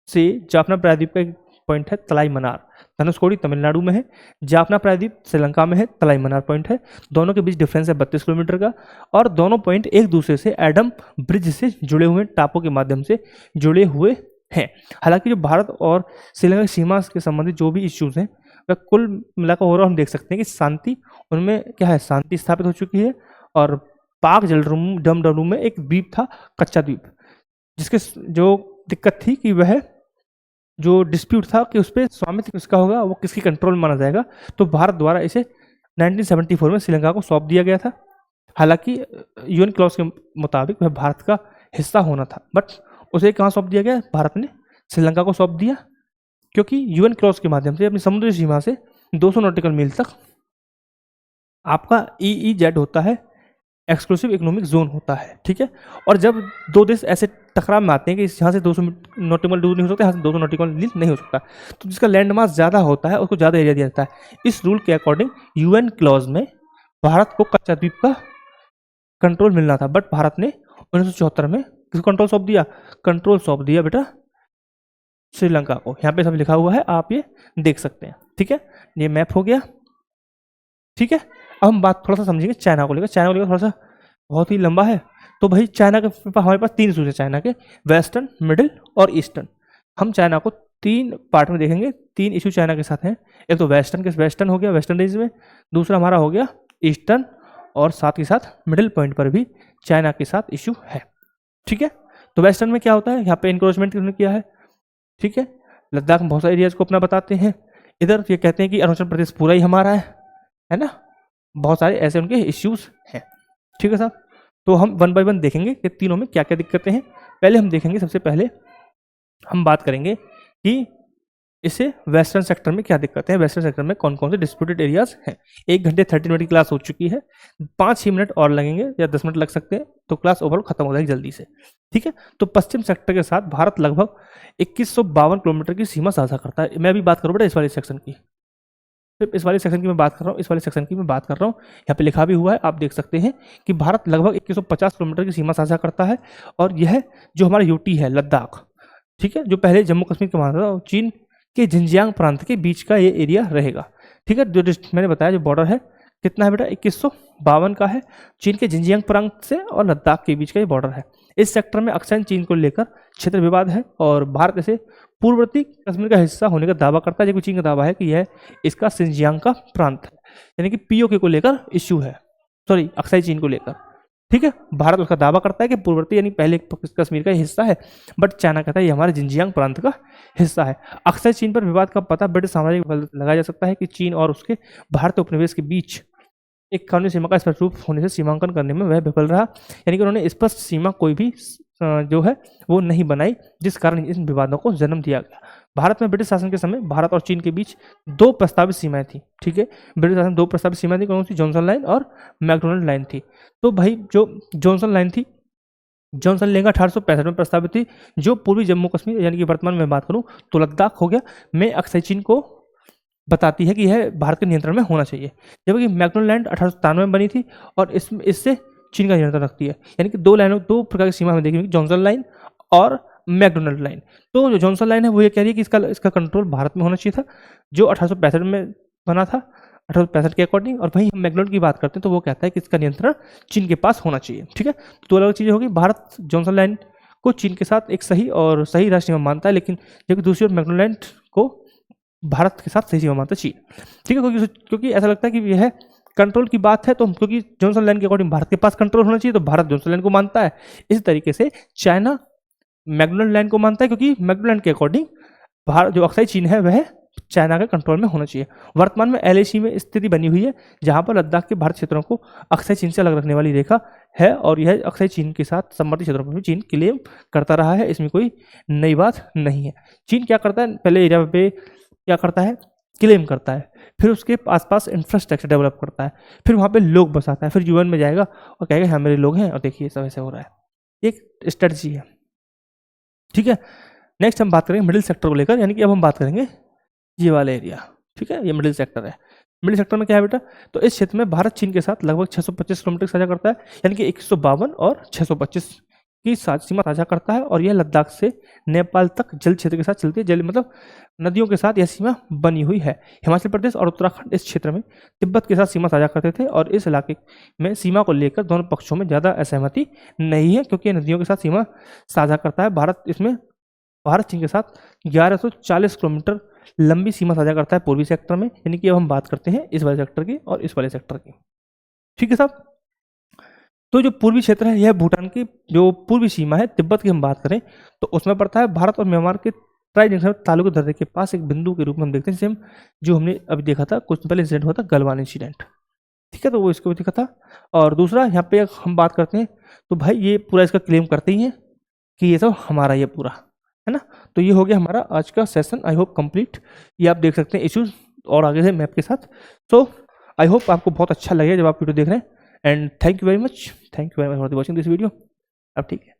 से जाफना प्रायद्वीप का एक पॉइंट है तलाई मनार, धनुषकोडी तमिलनाडु में है, जाफना प्रायद्वीप श्रीलंका में है, तलाई मनार पॉइंट है, दोनों के बीच डिफरेंस है 32 किलोमीटर का, और दोनों पॉइंट एक दूसरे से एडम ब्रिज से जुड़े हुए, टापू के माध्यम से जुड़े हुए हैं। हालांकि जो भारत और श्रीलंका की सीमा के संबंधित जो भी इश्यूज हैं, वह कुल मिलाकर ओवरऑल हम देख सकते हैं कि शांति उनमें क्या है, शांति स्थापित हो चुकी है। और पाक जलडमरू में एक द्वीप था, कच्चा द्वीप, जिसके जो दिक्कत थी कि वह जो डिस्प्यूट था कि उस पर स्वामित्व किसका होगा, वो किसकी कंट्रोल में माना जाएगा, तो भारत द्वारा इसे 1974 में श्रीलंका को सौंप दिया गया था। हालांकि यूएन क्लॉज के मुताबिक वह भारत का हिस्सा होना था, बट उसे कहाँ सौंप दिया गया, भारत ने श्रीलंका को सौंप दिया, क्योंकि यूएन क्लॉज के माध्यम से अपनी समुद्री सीमा से 200 नॉटिकल मील तक आपका EEZ होता है, एक्सक्लूसिव इकोनॉमिक जोन होता है। ठीक है, और जब दो देश ऐसे टकराव में आते हैं कि यहाँ से 200 नॉटिकल दूर नहीं हो सकता, यहाँ से 200 नॉटिकल मील नहीं हो सकता, तो जिसका लैंड मास ज़्यादा होता है उसको ज़्यादा एरिया दिया जाता है। इस रूल के अकॉर्डिंग यूएन क्लॉज में भारत को कच्चा द्वीप का कंट्रोल मिलना था, बट भारत ने 1974 में किसको कंट्रोल सौंप दिया, कंट्रोल सौंप दिया बेटा श्रीलंका को। यहाँ पे सब लिखा हुआ है, आप ये देख सकते हैं। ठीक है, ये मैप हो गया। ठीक है, अब हम बात थोड़ा सा समझेंगे चाइना को लेकर। चाइना को लेकर थोड़ा सा बहुत ही लंबा है, तो भाई चाइना के हमारे पास 3 इशूज है चाइना के, वेस्टर्न, मिडिल और ईस्टर्न। हम चाइना को 3 पार्ट में देखेंगे, 3 इशू चाइना के साथ हैं। एक तो वेस्टर्न हो गया, वेस्टर्न रेंज में, दूसरा हमारा हो गया ईस्टर्न, और साथ ही साथ मिडिल पॉइंट पर भी चाइना के साथ इशू है। ठीक है, तो वेस्टर्न में क्या होता है, यहाँ पे इंक्रोचमेंट किन्होंने किया है। ठीक है, लद्दाख में बहुत सारे एरियाज को अपना बताते हैं, इधर ये कहते हैं कि अरुणाचल प्रदेश पूरा ही हमारा है ना, बहुत सारे ऐसे उनके इश्यूज हैं। ठीक है साहब, तो हम 1 बाय 1 देखेंगे कि तीनों में क्या क्या दिक्कतें हैं। पहले हम देखेंगे, सबसे पहले हम बात करेंगे कि इसे वेस्टर्न सेक्टर में क्या दिक्कतें हैं, वेस्टर्न सेक्टर में कौन कौन से डिस्प्यूटेड एरियाज हैं। 1 घंटे 30 मिनट की क्लास हो चुकी है, 5-6 मिनट और लगेंगे या 10 मिनट लग सकते हैं, तो क्लास ओवरऑल खत्म हो जाएगी जल्दी से। ठीक है, तो पश्चिम सेक्टर के साथ भारत लगभग 2152 किलोमीटर की सीमा साझा करता है। मैं भी बात करूँ बेटा इस वाले सेक्शन की, सिर्फ इस वाले सेक्शन की मैं बात कर रहा हूँ, इस वाले सेक्शन की मैं बात कर रहा हूँ। यहाँ पे लिखा भी हुआ है, आप देख सकते हैं कि भारत लगभग 2150 किलोमीटर की सीमा साझा करता है। और यह जो हमारा यूटी है लद्दाख, ठीक है, जो पहले जम्मू कश्मीर का माना था, चीन के जिनजियांग प्रांत के बीच का ये एरिया रहेगा। ठीक है, जो मैंने बताया जो बॉर्डर है कितना है बेटा, 2152 का है, चीन के जिनजियांग प्रांत से और लद्दाख के बीच का ये बॉर्डर है। इस सेक्टर में अक्सर चीन को लेकर क्षेत्र विवाद है, और भारत इसे पूर्ववर्ती कश्मीर का हिस्सा होने का दावा करता है, जबकि चीन का दावा है कि यह इसका सिंजियांग का प्रांत है, यानी कि पीओके को लेकर इश्यू है, सॉरी अक्साई चीन को लेकर। ठीक है, भारत उसका दावा करता है कि पूर्ववर्ती यानी पहले कश्मीर का हिस्सा है, बट चाइना कहता है ये हमारे जिनजियांग प्रांत का हिस्सा है। अक्साई चीन पर विवाद का पता ब्रिटिश साम्राज्य को लगाया जा सकता है कि चीन और उसके भारतीय उपनिवेश के बीच एक कानूनी सीमा का स्पष्ट रूप होने से सीमांकन करने में वह विफल रहा, यानी कि उन्होंने स्पष्ट सीमा कोई भी जो है वो नहीं बनाई, जिस कारण इन विवादों को जन्म दिया गया। भारत में ब्रिटिश शासन के समय भारत और चीन के बीच 2 प्रस्तावित सीमाएं थी। ठीक है, ब्रिटिश शासन 2 प्रस्तावित सीमाएं थी, कौन सी, जॉनसन लाइन और मैकडोनल्ड लाइन थी। तो भाई जो जॉनसन लाइन थी, जॉनसन लाइन 1865 में प्रस्तावित थी, जो पूर्वी जम्मू कश्मीर यानी कि वर्तमान में बात करूं तो लद्दाख हो गया, में अक्साई चीन को बताती है कि यह भारत के नियंत्रण में होना चाहिए, जबकि मैकडोनल्ड लैंड 1897 में बनी थी और इससे चीन का नियंत्रण रखती है। यानी कि 2 प्रकार की सीमा में देखेंगे, जॉनसन लाइन और मैकडोनल्ड लाइन। तो जो जॉनसन लाइन है वो ये कह रही है कि इसका कंट्रोल भारत में होना चाहिए था, जो 1865 में बना था 1865 के अकॉर्डिंग, और वहीं हम मैकडोनल्ड की बात करते हैं तो वो कहता है कि इसका नियंत्रण चीन के पास होना चाहिए। ठीक है, तो अलग चीज़ें होगी, भारत जॉनसन लाइन को चीन के साथ एक सही और सही राष्ट्र सीमा मानता है, लेकिन जबकि दूसरी ओर मैकडोनल्ड लाइन को भारत के साथ सही सीमा मानता है चीन। ठीक है, क्योंकि ऐसा लगता है कि यह कंट्रोल की बात है, तो क्योंकि जॉनसन लाइन के अकॉर्डिंग भारत के पास कंट्रोल होना चाहिए, तो भारत जॉनसन लाइन को मानता है। इसी तरीके से चाइना मैकडोनल्ड लाइन को मानता है, क्योंकि मैकडोनल्ड लाइन के अकॉर्डिंग भारत जो अक्साई चीन है वह चाइना के कंट्रोल में होना चाहिए। वर्तमान में LAC में स्थिति बनी हुई है, जहां पर लद्दाख के भारत क्षेत्रों को अक्साई चीन से अलग रखने वाली रेखा है, और यह अक्साई चीन के साथ संबंधित क्षेत्रों पर भी चीन क्लेम करता रहा है, इसमें कोई नई बात नहीं है। चीन क्या करता है, पहले एरिया पे क्या करता है, क्लेम करता है, फिर उसके आसपास इंफ्रास्ट्रक्चर डेवलप करता है, फिर वहाँ पे लोग बसाता है, फिर UN में जाएगा और कहेगा हाँ मेरे लोग हैं और देखिए सब ऐसे हो रहा है। एक स्ट्रेटजी है। ठीक है। नेक्स्ट हम बात करेंगे मिडिल सेक्टर को लेकर, यानी कि अब हम बात करेंगे ये वाला एरिया। ठीक है, ये मिडिल सेक्टर है। मिडिल सेक्टर में क्या है बेटा, तो इस क्षेत्र में भारत चीन के साथ लगभग 625 किलोमीटर साझा करता है, यानी कि 152 और 625 की सीमा साझा करता है। और यह लद्दाख से नेपाल तक जल क्षेत्र के साथ चलती है, जल मतलब नदियों के साथ यह सीमा बनी हुई है। हिमाचल प्रदेश और उत्तराखंड इस क्षेत्र में तिब्बत के साथ सीमा साझा करते थे, और इस इलाके में सीमा को लेकर दोनों पक्षों में ज़्यादा असहमति नहीं है, क्योंकि नदियों के साथ सीमा साझा करता है। भारत चीन के साथ 1140 किलोमीटर लंबी सीमा साझा करता है पूर्वी सेक्टर में, यानी कि अब हम बात करते हैं इस वाले सेक्टर की और इस वाले सेक्टर की। ठीक है साहब। तो जो पूर्वी क्षेत्र है यह भूटान की जो पूर्वी सीमा है, तिब्बत की हम बात करें तो उसमें पड़ता है। भारत और म्यांमार के ट्राई जंक्शन तालुक दर्रे के पास एक बिंदु के रूप में हम देखते हैं, जिसे हम जो हमने अभी देखा था कुछ दिन पहले इंसिडेंट हुआ था, गलवान इंसिडेंट। ठीक है, तो वो इसको भी देखा था। और दूसरा यहाँ पे हम बात करते हैं तो भाई ये पूरा इसका क्लेम करते ही हैं कि ये सब हमारा ये पूरा है ना। तो ये हो गया हमारा आज का सेशन, आई होप कंप्लीट। ये आप देख सकते हैं इश्यूज और आगे से मैप के साथ। सो आई होप आपको बहुत अच्छा लगे जब आप वीडियो देख रहे हैं। And thank you very much, thank you very much for watching this video. अब ठीक है।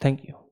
Thank you.